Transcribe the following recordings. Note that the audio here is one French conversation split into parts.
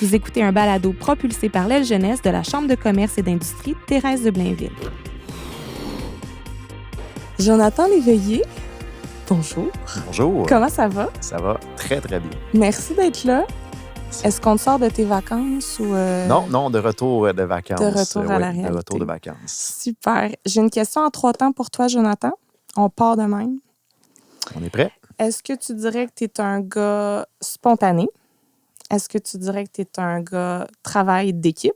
Vous écoutez un balado propulsé par l'aile jeunesse de la Chambre de commerce et d'industrie Thérèse de Blainville. Jonathan Léveillé, bonjour. Bonjour. Comment ça va? Ça va très, très bien. Merci d'être là. Est-ce qu'on te sort de tes vacances ou... Non, de retour de vacances. De retour à la réalité. De retour de vacances. Super. J'ai une question en 3 temps pour toi, Jonathan. On part de même. On est prêt? Est-ce que tu dirais que tu es un gars spontané? Est-ce que tu dirais que tu es un gars travail d'équipe?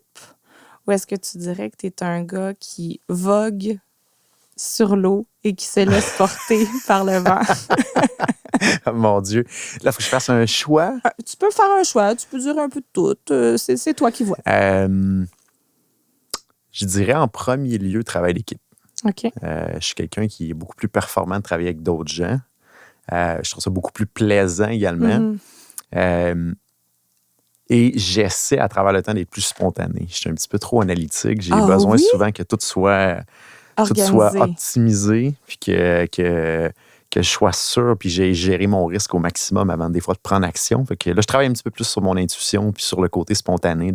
Ou est-ce que tu dirais que tu es un gars qui vogue sur l'eau et qui se laisse porter par le vent? Mon Dieu. Là, il faut que je fasse un choix. Tu peux faire un choix. Tu peux dire un peu de tout. C'est toi qui vois. Je dirais en premier lieu travail d'équipe. OK. Je suis quelqu'un qui est beaucoup plus performant de travailler avec d'autres gens. Je trouve ça beaucoup plus plaisant également. Et j'essaie à travers le temps d'être plus spontané. Je suis un petit peu trop analytique. J'ai besoin souvent que tout soit optimisé, puis que je sois sûr, puis j'ai géré mon risque au maximum avant des fois de prendre action. Fait que là, je travaille un petit peu plus sur mon intuition puis sur le côté spontané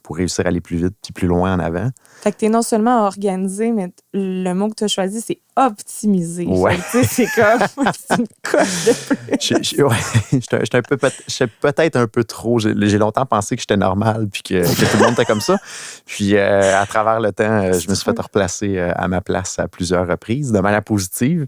pour réussir à aller plus vite puis plus loin en avant. Fait que t'es non seulement organisé, mais le mot que tu as choisi, c'est optimisé. Ouais. Fait que, c'est comme c'est une coche de plus. Je suis peut-être un peu trop. J'ai longtemps pensé que j'étais normal puis que tout le monde était comme ça. Puis à travers le temps, je me suis fait replacer à ma place à plusieurs reprises, de manière positive.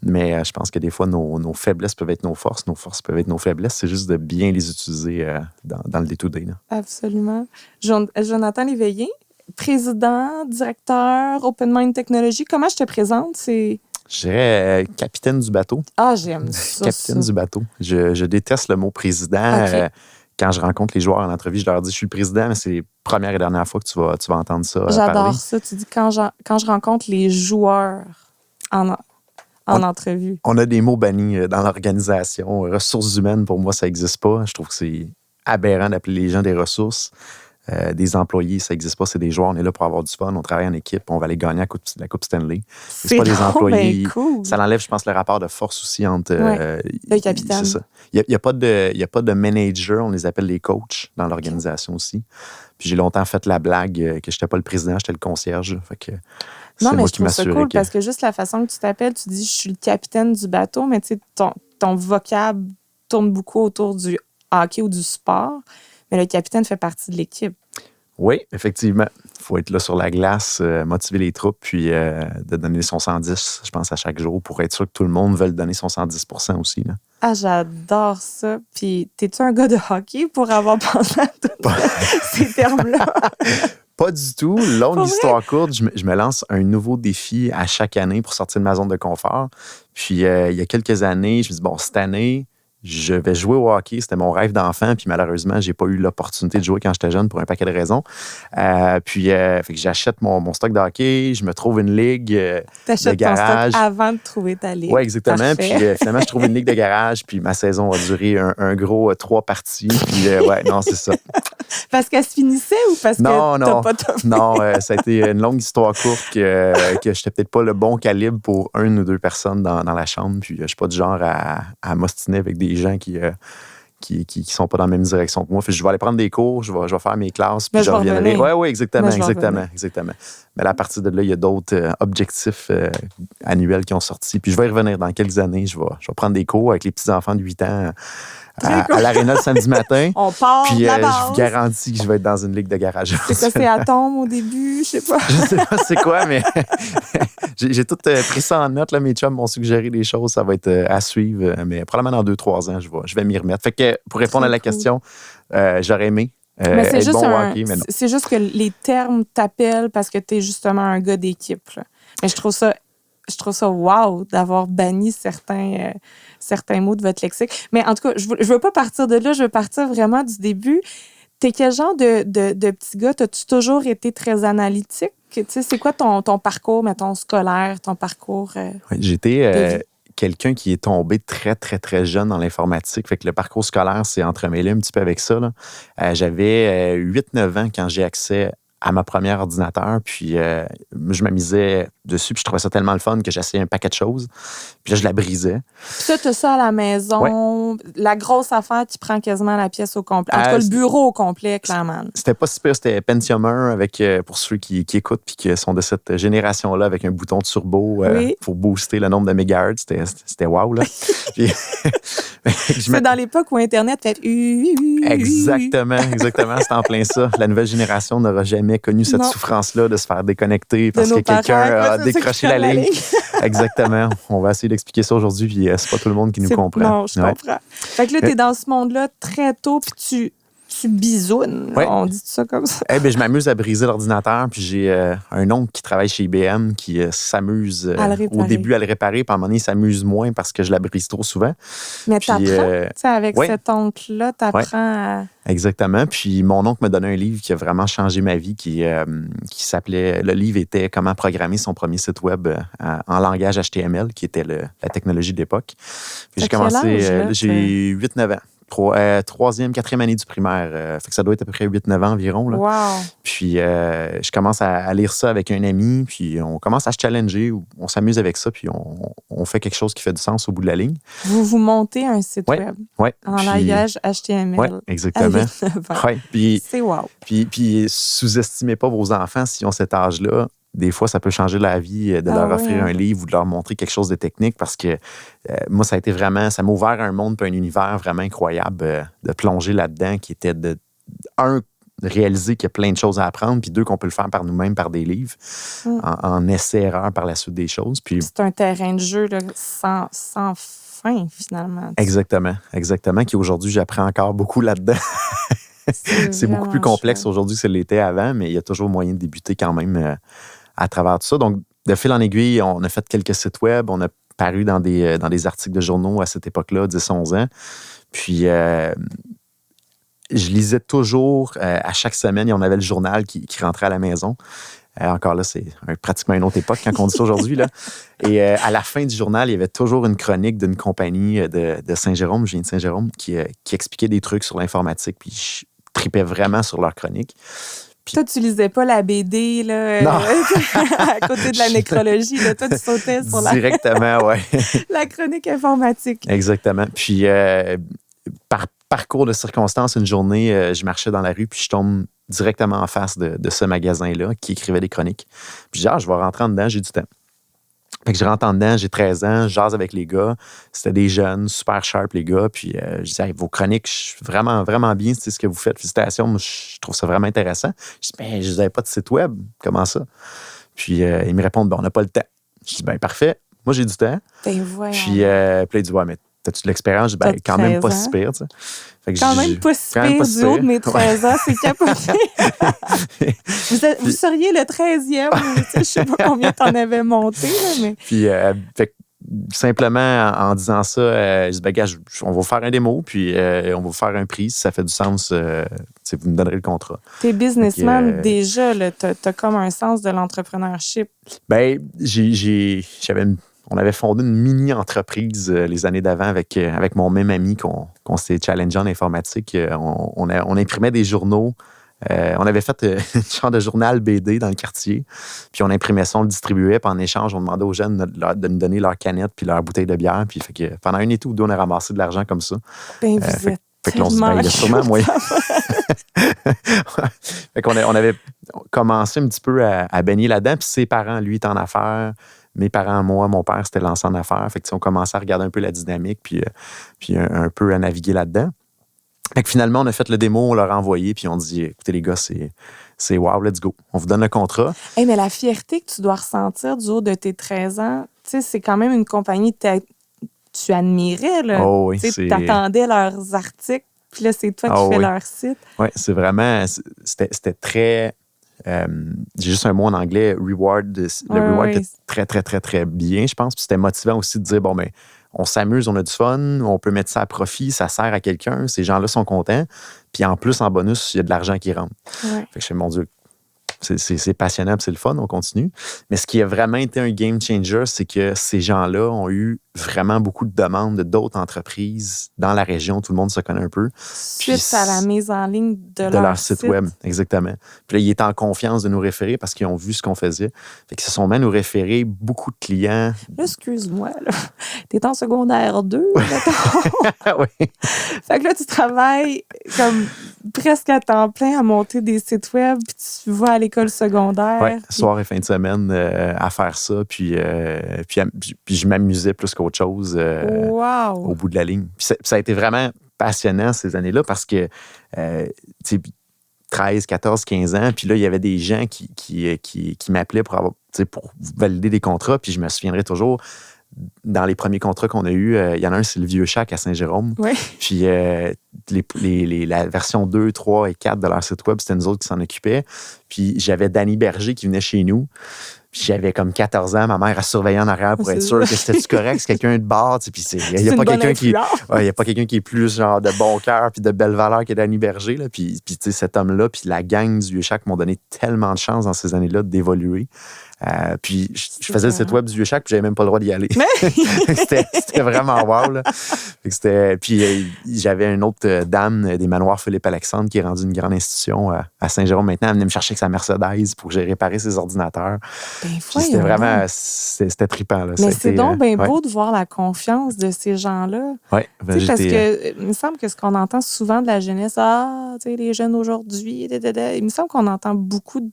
Mais je pense que des fois, nos faiblesses peuvent être nos forces peuvent être nos faiblesses. C'est juste de bien les utiliser dans le day-to-day. Là. Absolument. Jonathan Léveillé, président, directeur, Open Mind Technology. Comment je te présente? Je dirais capitaine du bateau. Ah, j'aime ça. Capitaine du bateau. Je déteste le mot président. Okay. Quand je rencontre les joueurs en entrevue, je leur dis « je suis le président », mais c'est les premières et dernières fois que tu vas entendre ça. J'adore parler. Ça. Tu dis quand je rencontre les joueurs en entrevue. On a des mots bannis dans l'organisation. Ressources humaines, pour moi, ça n'existe pas. Je trouve que c'est aberrant d'appeler les gens des ressources. Des employés, ça n'existe pas. C'est des joueurs. On est là pour avoir du fun. On travaille en équipe. On va aller gagner la Coupe Stanley. C'est pas des employés. Cool. Ça enlève, je pense, le rapport de force aussi entre... le capitaine. C'est ça. Il n'y a pas de manager. On les appelle les coachs dans l'organisation aussi. Puis j'ai longtemps fait la blague que je n'étais pas le président, j'étais le concierge. Fait que non, mais je trouve ça cool parce que juste la façon que tu t'appelles, tu dis « je suis le capitaine du bateau », mais tu sais, ton vocable tourne beaucoup autour du hockey ou du sport, mais le capitaine fait partie de l'équipe. Oui, effectivement. Il faut être là sur la glace, motiver les troupes, puis de donner son 110, je pense, à chaque jour pour être sûr que tout le monde veut donner son 110% aussi. Là. Ah, j'adore ça. Puis, t'es-tu un gars de hockey pour avoir pensé à tous ces termes-là? Pas du tout. Longue histoire courte, je me lance un nouveau défi à chaque année pour sortir de ma zone de confort. Puis, il y a quelques années, je me dis, bon, cette année, je vais jouer au hockey. C'était mon rêve d'enfant. Puis malheureusement, j'ai pas eu l'opportunité de jouer quand j'étais jeune pour un paquet de raisons. Fait que j'achète mon stock de hockey. Je me trouve une ligue de garage. Ton stock avant de trouver ta ligue. Oui, exactement. Parfait. Puis finalement, je trouve une ligue de garage. Puis ma saison a duré un gros 3 parties. Puis non, c'est ça. Parce qu'elle se finissait ou parce que t'as pas toffé? Non, ça a été une longue histoire courte que j'étais peut-être pas le bon calibre pour 1 ou 2 personnes dans la chambre. Puis je suis pas du genre à m'ostiner avec des gens qui sont pas dans la même direction que moi. Fait que je vais aller prendre des cours, je vais faire mes classes, puis je reviendrai. Oui, exactement. Mais là, à partir de là, il y a d'autres objectifs annuels qui ont sorti. Puis je vais y revenir dans quelques années. Je vais prendre des cours avec les petits-enfants de 8 ans à l'aréna le samedi matin. On part puis de la base. je vous garantis que je vais être dans une ligue de garage. C'est quoi, c'est Atome au début? Je sais pas. Je sais pas c'est quoi, mais j'ai tout pris ça en note. Là. Mes chums m'ont suggéré des choses. Ça va être à suivre. Mais probablement dans 2-3 ans, je vais m'y remettre. Fait que pour répondre à la question, j'aurais aimé mais c'est être juste bon au hockey, mais non. C'est juste que les termes t'appellent parce que tu es justement un gars d'équipe. Là. Mais je trouve ça wow d'avoir banni certains mots de votre lexique. Mais en tout cas, je veux pas partir de là, je veux partir vraiment du début. T'es quel genre de petit gars? T'as-tu toujours été très analytique? Tu sais, c'est quoi ton parcours, mettons, scolaire, ton parcours? Oui, j'étais quelqu'un qui est tombé très, très, très jeune dans l'informatique. Fait que le parcours scolaire s'est entremêlé un petit peu avec ça. Là. J'avais 8-9 ans quand j'ai accès à ma première ordinateur. Puis je m'amusais dessus, puis je trouvais ça tellement le fun que j'essayais un paquet de choses. Puis là, je la brisais. Puis ça, tu as ça à la maison, la grosse affaire qui prend quasiment la pièce au complet. En tout cas, le bureau au complet, clairement. C'était pas si pire, c'était Pentium 1 avec, pour ceux qui écoutent puis qui sont de cette génération-là, avec un bouton de turbo pour booster le nombre de mégahertz. C'était wow, là. Puis, c'est dans l'époque où Internet fait... Exactement. C'était en plein ça. La nouvelle génération n'aura jamais connu cette souffrance-là de se faire déconnecter parce que quelqu'un a décroché la ligne. Exactement. On va essayer d'expliquer ça aujourd'hui, puis c'est pas tout le monde qui nous comprend. Non, je comprends. Fait que là, t'es dans ce monde-là très tôt, puis tu bisounes. On dit ça comme ça. Je m'amuse à briser l'ordinateur, puis j'ai un oncle qui travaille chez IBM qui s'amuse au début à le réparer, puis à un moment donné, il s'amuse moins parce que je la brise trop souvent. Mais t'apprends, avec cet oncle-là, t'apprends à... Exactement. Puis mon oncle m'a donné un livre qui a vraiment changé ma vie, qui s'appelait... Le livre était « Comment programmer son premier site web en langage HTML », qui était la technologie de l'époque. Puis j'ai commencé... j'ai 8-9 ans. Troisième, quatrième année du primaire. Fait que ça doit être à peu près 8-9 ans environ. Là. Wow. Puis je commence à lire ça avec un ami, puis on commence à se challenger, on s'amuse avec ça, puis on fait quelque chose qui fait du sens au bout de la ligne. Vous montez un site web en langage HTML. Oui, exactement. C'est wow. Puis sous-estimez pas vos enfants s'ils ont cet âge-là. Des fois, ça peut changer la vie de leur offrir un livre ou de leur montrer quelque chose de technique parce que moi, ça m'a ouvert un monde et un univers vraiment incroyable de plonger là-dedans qui était de réaliser qu'il y a plein de choses à apprendre, puis 2, qu'on peut le faire par nous-mêmes, par des livres, en essai-erreur par la suite des choses. Puis c'est un terrain de jeu là, sans fin, finalement. Exactement, qui aujourd'hui, j'apprends encore beaucoup là-dedans. C'est beaucoup plus complexe aujourd'hui que ce l'était avant, mais il y a toujours moyen de débuter quand même à travers tout ça. Donc, de fil en aiguille, on a fait quelques sites web, on a paru dans des articles de journaux à cette époque-là, 10-11 ans. Puis, je lisais toujours, à chaque semaine, on avait le journal qui rentrait à la maison. Encore là, c'est pratiquement une autre époque quand on dit ça aujourd'hui. Là. Et à la fin du journal, il y avait toujours une chronique d'une compagnie de Saint-Jérôme, je viens de Saint-Jérôme, qui expliquait des trucs sur l'informatique, puis je tripais vraiment sur leur chronique. Puis, toi, tu lisais pas la BD là, à côté de la nécrologie. Là. Toi, tu sautais sur directement, la chronique informatique. Exactement. Puis, par parcours de circonstances, une journée, je marchais dans la rue, puis je tombe directement en face de ce magasin-là qui écrivait des chroniques. Puis, je vais rentrer en dedans, j'ai du temps. Fait que je rentre en dedans, j'ai 13 ans, je jase avec les gars. C'était des jeunes, super sharp, les gars. Puis je disais, vos chroniques, vraiment, vraiment bien, c'est ce que vous faites. Félicitations, moi, je trouve ça vraiment intéressant. Je dis, je n'avais pas de site web. Comment ça? Puis ils me répondent, on n'a pas le temps. Je dis, parfait, moi, j'ai du temps. Ben voilà. Puis là, il dit, mais t'as-tu de l'expérience? Je dis, quand même pas si pire, tu sais. Quand même pas si pire du haut de mes 13 ans, c'est capoté. Vous seriez le 13e, je ne sais pas combien t'en avais monté. Là, mais... Puis, simplement, en disant ça, je dis, gars, on va vous faire un démo, puis on va vous faire un prix. Si ça fait du sens, vous me donnerez le contrat. T'es businessman déjà, t'as comme un sens de l'entrepreneurship. On avait fondé une mini-entreprise les années d'avant avec mon même ami qu'on s'est challengé en informatique. On imprimait des journaux. On avait fait un genre de journal BD dans le quartier. Puis on imprimait ça, on le distribuait. Puis en échange, on demandait aux jeunes de nous donner leur canette puis leur bouteille de bière. Puis fait que pendant un été ou deux, on a ramassé de l'argent comme ça. Ben, vous êtes fait que là, on se dit, il y a sûrement moyen. Fait qu'on avait commencé un petit peu à baigner là-dedans. Puis ses parents, lui, étaient en affaires. Mes parents, moi, mon père, s'était lancé en affaires. Fait que, on commençait à regarder un peu la dynamique puis un peu à naviguer là-dedans. Fait que finalement, on a fait le démo, on leur a envoyé, puis on dit, écoutez les gars, c'est wow, let's go. On vous donne le contrat. Hey, mais la fierté que tu dois ressentir du haut de tes 13 ans, c'est quand même une compagnie que tu admirais. Là. Oh oui, tu attendais leurs articles, puis là, c'est toi qui fais leur site. Oui, c'est vraiment... C'était très... j'ai juste un mot en anglais, reward. Le reward était très, très, très, très bien, je pense. Puis c'était motivant aussi de dire, on s'amuse, on a du fun, on peut mettre ça à profit, ça sert à quelqu'un, ces gens-là sont contents. Puis en plus, en bonus, il y a de l'argent qui rentre. Ouais. Fait que je fais, mon Dieu, c'est passionnant, c'est le fun, on continue. Mais ce qui a vraiment été un game changer, c'est que ces gens-là ont eu vraiment beaucoup de demandes d'autres entreprises dans la région. Tout le monde se connaît un peu. Suite à la mise en ligne de leur site web, exactement. Puis là, ils étaient en confiance de nous référer parce qu'ils ont vu ce qu'on faisait. Fait qu'ils se sont mis à nous référer beaucoup de clients. Là, excuse-moi, là. T'es en secondaire 2, mettons. Oui. Fait que là, tu travailles comme presque à temps plein à monter des sites web, puis tu vas à l'école secondaire. Oui, puis... soir et fin de semaine à faire ça. Puis je m'amusais plus qu'autre chose au bout de la ligne. Puis ça a été vraiment passionnant ces années-là parce que, tu sais, 13, 14, 15 ans, puis là, il y avait des gens qui m'appelaient pour valider des contrats, puis je me souviendrai toujours, dans les premiers contrats qu'on a eus, il y en a un, c'est le Vieux Chac à Saint-Jérôme. Oui. Puis la version 2, 3 et 4 de leur site web, c'était nous autres qui s'en occupaient. Puis j'avais Danny Berger qui venait chez nous. Puis j'avais comme 14 ans, ma mère a surveillé en arrière pour être sûre que c'était correct, c'est quelqu'un de bord. Puis il n'y a pas quelqu'un qui y a pas quelqu'un qui est plus genre de bon cœur puis de belle valeur que Danny Berger. Là. Puis tu sais, cet homme-là, puis la gang du Vieux Chac m'ont donné tellement de chance dans ces années-là d'évoluer. Puis je faisais le site web du Vieux Chac, puis j'avais même pas le droit d'y aller. C'était vraiment wow. Là. Puis j'avais une autre dame des manoirs Philippe-Alexandre qui est rendue une grande institution à Saint-Jérôme maintenant. Elle venait me chercher avec sa Mercedes pour que j'ai réparé ses ordinateurs. C'était vraiment... C'était trippant. Là. Mais c'est donc bien beau de voir la confiance de ces gens-là. Oui. Parce que il me semble que ce qu'on entend souvent de la jeunesse, les jeunes aujourd'hui, il me semble qu'on entend beaucoup de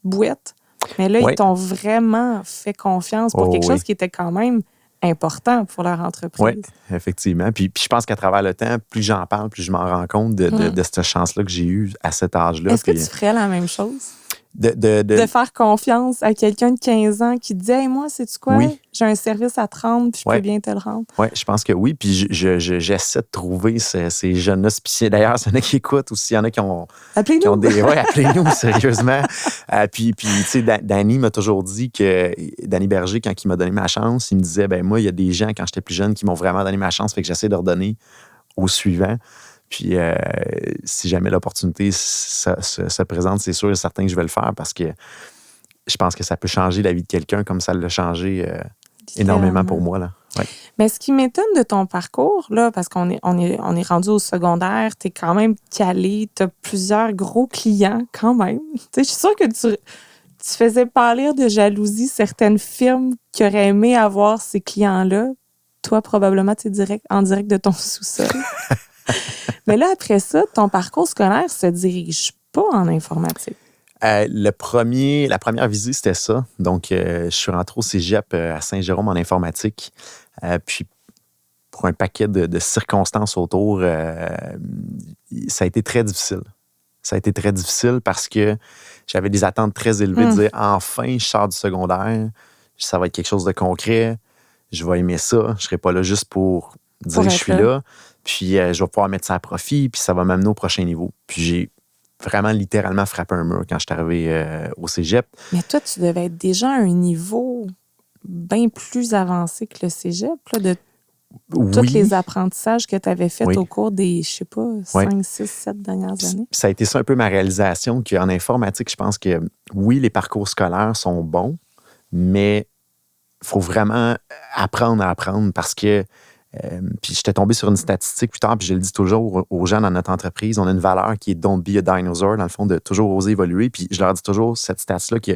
bouettes. Mais là, ils t'ont vraiment fait confiance pour quelque chose qui était quand même important pour leur entreprise. Oui, effectivement. Puis je pense qu'à travers le temps, plus j'en parle, plus je m'en rends compte de cette chance-là que j'ai eue à cet âge-là. Est-ce que tu ferais la même chose? De faire confiance à quelqu'un de 15 ans qui dit « Hey, moi, sais-tu quoi? Oui. J'ai un service à te rendre, puis je peux bien te le rendre. » Oui, je pense que oui. Puis j'essaie de trouver ces jeunes-là. D'ailleurs, il y en a qui écoutent aussi. Il y en a qui ont... Appelez-nous! Oui, appelez-nous, sérieusement. Puis tu sais, Danny m'a toujours dit que... Danny Berger, quand il m'a donné ma chance, il me disait, moi, il y a des gens, quand j'étais plus jeune, qui m'ont vraiment donné ma chance, fait que j'essaie de redonner aux suivants. Puis si jamais l'opportunité se présente, c'est sûr et certain que je vais le faire parce que je pense que ça peut changer la vie de quelqu'un comme ça l'a changé énormément pour moi. Là. Ouais. Mais ce qui m'étonne de ton parcours, là, parce qu'on est rendu au secondaire, tu es quand même calé, tu as plusieurs gros clients quand même. Je suis sûre que tu faisais pâlir de jalousie certaines firmes qui auraient aimé avoir ces clients-là. Toi, probablement, tu es en direct de ton sous-sol. Mais là, après ça, ton parcours scolaire se dirige pas en informatique. La première visite, c'était ça. Donc, je suis rentré au cégep à Saint-Jérôme en informatique. Puis, pour un paquet de circonstances autour, ça a été très difficile. Ça a été très difficile parce que j'avais des attentes très élevées de dire enfin, je sors du secondaire, ça va être quelque chose de concret, je vais aimer ça, je ne serai pas là juste pour dire que je suis là. Puis, je vais pouvoir mettre ça à profit, puis ça va m'amener au prochain niveau. Puis, j'ai vraiment littéralement frappé un mur quand je suis arrivé au cégep. Mais toi, tu devais être déjà à un niveau bien plus avancé que le cégep, là, de tous les apprentissages que tu avais faits au cours des, je sais pas, 5, 6, 7 dernières années. Ça a été ça un peu ma réalisation, qu'en informatique, je pense que oui, les parcours scolaires sont bons, mais il faut vraiment apprendre à apprendre parce que puis j'étais tombé sur une statistique plus tard, puis je le dis toujours aux gens dans notre entreprise, on a une valeur qui est « don't be a dinosaur », dans le fond, de toujours oser évoluer. Puis je leur dis toujours, cette stat-là, que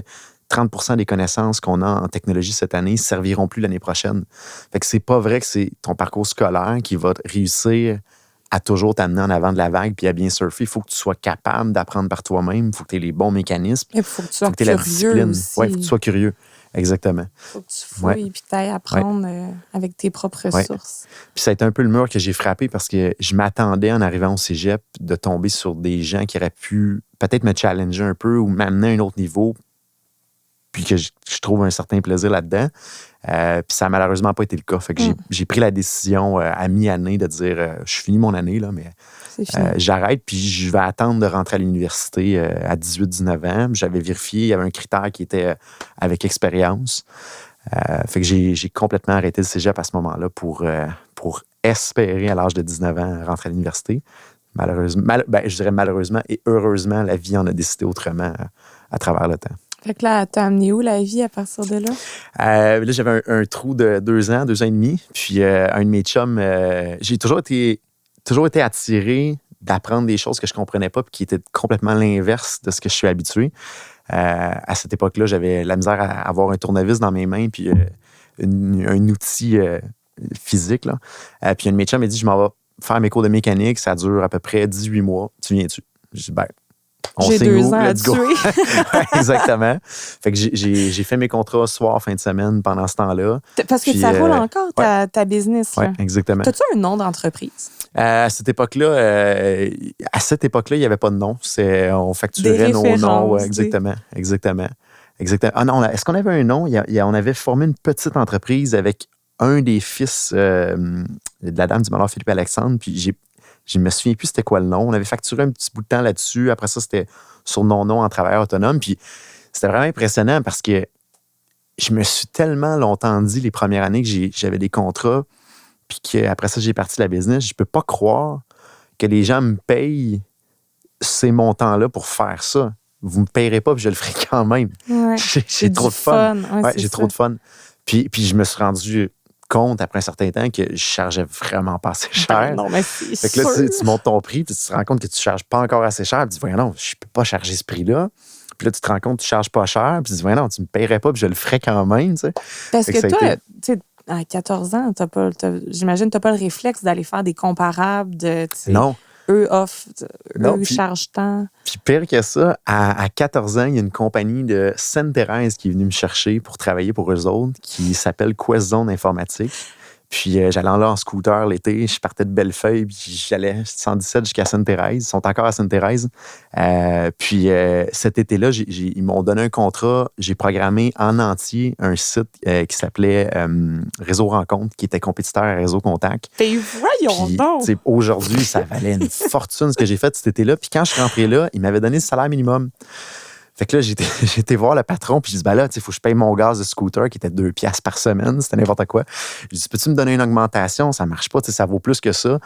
30% des connaissances qu'on a en technologie cette année ne serviront plus l'année prochaine. Fait que c'est pas vrai que c'est ton parcours scolaire qui va réussir à toujours t'amener en avant de la vague puis à bien surfer. Il faut que tu sois capable d'apprendre par toi-même. Il faut que tu aies les bons mécanismes. Il faut que tu sois curieux aussi. Oui, il faut que tu sois curieux. Exactement. Il faut que tu fouilles et que tu ailles apprendre avec tes propres sources. Puis ça a été un peu le mur que j'ai frappé parce que je m'attendais en arrivant au cégep de tomber sur des gens qui auraient pu peut-être me challenger un peu ou m'amener à un autre niveau puis que je trouve un certain plaisir là-dedans. Puis ça n'a malheureusement pas été le cas. Fait que j'ai pris la décision à mi-année de dire je finis mon année, là, mais j'arrête puis je vais attendre de rentrer à l'université à 18-19 ans. J'avais vérifié, il y avait un critère qui était avec expérience. Fait que j'ai complètement arrêté le cégep à ce moment-là pour espérer à l'âge de 19 ans rentrer à l'université. Malheureusement, je dirais malheureusement et heureusement, la vie en a décidé autrement à travers le temps. Fait que là, t'as amené où la vie à partir de là? Là, j'avais un trou de 2 ans et demi. Puis un de mes chums, j'ai toujours été attiré d'apprendre des choses que je comprenais pas puis qui étaient complètement l'inverse de ce que je suis habitué. À cette époque-là, j'avais la misère à avoir un tournevis dans mes mains puis un outil physique. Là. Puis un de mes chums m'a dit, je m'en vais faire mes cours de mécanique. Ça dure à peu près 18 mois. Tu viens-tu? Je dis, j'ai 2 ans à tuer. Exactement. Fait que j'ai fait mes contrats soir, fin de semaine pendant ce temps-là. Parce que ça roule encore ta business. Oui, exactement. T'as-tu un nom d'entreprise? À cette époque-là, il n'y avait pas de nom. On facturait nos noms. Ouais, exactement. Ah non, est-ce qu'on avait un nom? On avait formé une petite entreprise avec un des fils de la dame du Manoir Philippe Alexandre. Puis je me souviens plus c'était quoi le nom. On avait facturé un petit bout de temps là-dessus. Après ça, c'était sur mon nom en travailleur autonome. Puis c'était vraiment impressionnant parce que je me suis tellement longtemps dit les premières années que j'avais des contrats, puis qu'après ça, j'ai parti la business. Je peux pas croire que les gens me payent ces montants-là pour faire ça. Vous me payerez pas, puis je le ferai quand même. Ouais. J'ai trop de fun. Ouais, j'ai trop de fun. Puis je me suis rendu compte après un certain temps que je chargeais vraiment pas assez cher. Non, mais c'est fait que là, tu montes ton prix, puis tu te rends compte que tu charges pas encore assez cher. Puis tu dis, voyons, non, je peux pas charger ce prix-là. Puis là, tu te rends compte que tu charges pas cher. Puis tu dis, voyons, non, tu me paierais pas, puis je le ferais quand même. Tu sais. Parce que toi, tu sais, à 14 ans, j'imagine que tu n'as pas le réflexe d'aller faire des comparables de. Non. Eux chargent tant. Puis pire que ça, à 14 ans, il y a une compagnie de Sainte-Thérèse qui est venue me chercher pour travailler pour eux autres, qui s'appelle Quest Zone Informatique. Puis j'allais là en scooter l'été, je partais de Bellefeuille, puis j'allais 117 jusqu'à Sainte-Thérèse. Ils sont encore à Sainte-Thérèse. Puis cet été-là, ils m'ont donné un contrat. J'ai programmé en entier un site qui s'appelait Réseau Rencontre, qui était compétiteur à Réseau Contact. Et voyons donc! Aujourd'hui, ça valait une fortune ce que j'ai fait cet été-là. Puis quand je suis rentré là, ils m'avaient donné le salaire minimum. Fait que là, j'ai été voir le patron, puis je dis, là, il faut que je paye mon gaz de scooter qui était 2 piastres par semaine, c'était n'importe quoi. Je dis, peux-tu me donner une augmentation? Ça marche pas, ça vaut plus que ça.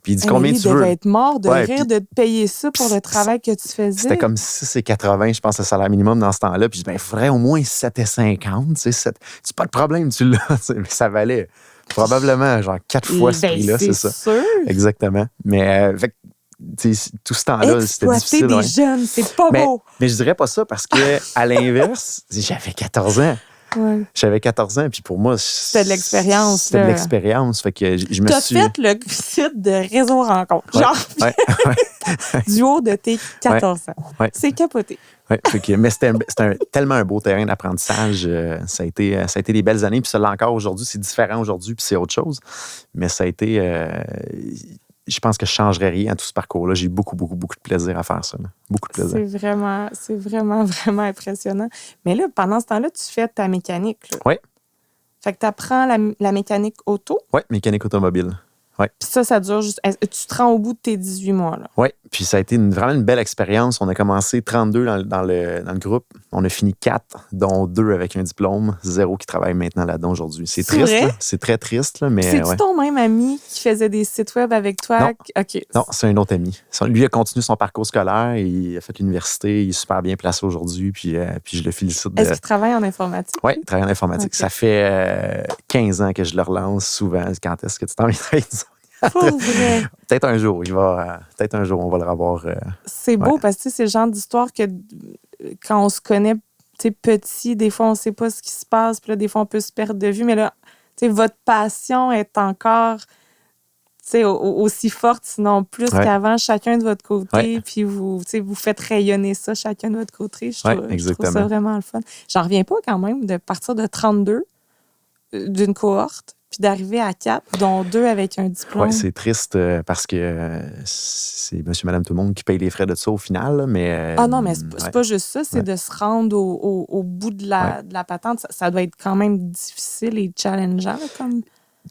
Puis il dit, combien tu veux? Il devait être mort de rire de te payer ça pour le travail que tu faisais. C'était comme 6,80, je pense, le salaire minimum dans ce temps-là. Puis je dis, il faudrait au moins 7,50. C'est pas de problème, tu l'as. Mais ça valait probablement genre 4 fois ce prix-là, c'est ça. C'est sûr. Exactement. Mais tout ce temps-là, c'était difficile. Exploiter des jeunes, c'est pas beau. Mais je dirais pas ça parce que à l'inverse, j'avais 14 ans. Ouais. J'avais 14 ans, puis pour moi, c'était de l'expérience. C'était de l'expérience. Fait que je me suis... T'as fait le site de Réseau Rencontre. Du haut de tes 14 ans. Ouais. C'est capoté. Ouais, mais c'était tellement un beau terrain d'apprentissage. Ça a été des belles années. Puis ça l'est encore aujourd'hui. C'est différent aujourd'hui, puis c'est autre chose. Mais ça a été... je pense que je ne changerais rien à tout ce parcours-là. J'ai eu beaucoup, beaucoup, beaucoup de plaisir à faire ça. Là. Beaucoup de plaisir. C'est vraiment, vraiment impressionnant. Mais là, pendant ce temps-là, tu fais ta mécanique. Oui. Fait que tu apprends la mécanique auto. Oui, mécanique automobile. Ouais. Puis ça dure juste... Tu te rends au bout de tes 18 mois. Oui, puis ça a été vraiment une belle expérience. On a commencé 32 dans le groupe. On a fini 4, dont 2 avec un diplôme. 0 qui travaille maintenant là-dedans aujourd'hui. C'est triste. Là. C'est très triste. Là, mais c'est-tu ton même ami qui faisait des sites web avec toi? Non, okay. Non, c'est un autre ami. Lui a continué son parcours scolaire. Il a fait l'université. Il est super bien placé aujourd'hui. Puis je le félicite. Est-ce qu'il travaille en informatique? Oui, il travaille en informatique. Okay. Ça fait 15 ans que je le relance souvent. Quand est-ce que tu t'en viens? Peut-être un jour, peut-être un jour, on va le revoir. C'est beau parce que c'est le genre d'histoire que quand on se connaît petit, des fois, on ne sait pas ce qui se passe. Puis là, des fois, on peut se perdre de vue. Mais là, votre passion est encore aussi forte, sinon plus qu'avant, chacun de votre côté. Puis vous faites rayonner ça, chacun de votre côté. Je trouve ça vraiment le fun. J'en reviens pas quand même de partir de 32 d'une cohorte puis d'arriver à 4, dont 2 avec un diplôme. Oui, c'est triste parce que c'est monsieur, madame, tout le monde qui paye les frais de ça au final. Là, mais, non, mais c'est pas juste ça, c'est de se rendre au bout de la patente. Ça doit être quand même difficile et challengeant. Comme...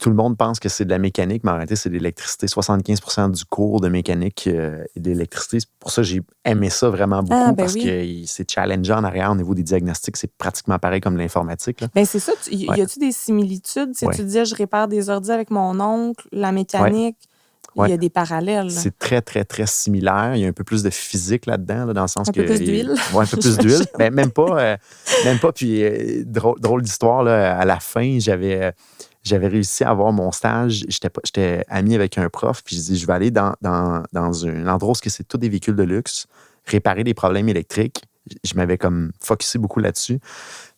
Tout le monde pense que c'est de la mécanique, mais en réalité, c'est de l'électricité. 75% du cours de mécanique est d'électricité. C'est pour ça que j'ai aimé ça vraiment beaucoup, parce que c'est challengeant en arrière au niveau des diagnostics. C'est pratiquement pareil comme l'informatique. Bien, c'est ça. Y a-tu des similitudes? Si tu disais, je répare des ordi avec mon oncle, la mécanique, Ouais. Il y a des parallèles. C'est très, très, très similaire. Il y a un peu plus de physique là-dedans, là, dans le sens Un que... peu plus d'huile. Oui, un peu plus d'huile. Ben, même pas. Puis, drôle d'histoire, là, à la fin, j'avais réussi à avoir mon stage. J'étais ami avec un prof, puis je dis, je vais aller dans un endroit où c'est tous des véhicules de luxe, réparer des problèmes électriques. Je m'avais comme focusé beaucoup là-dessus.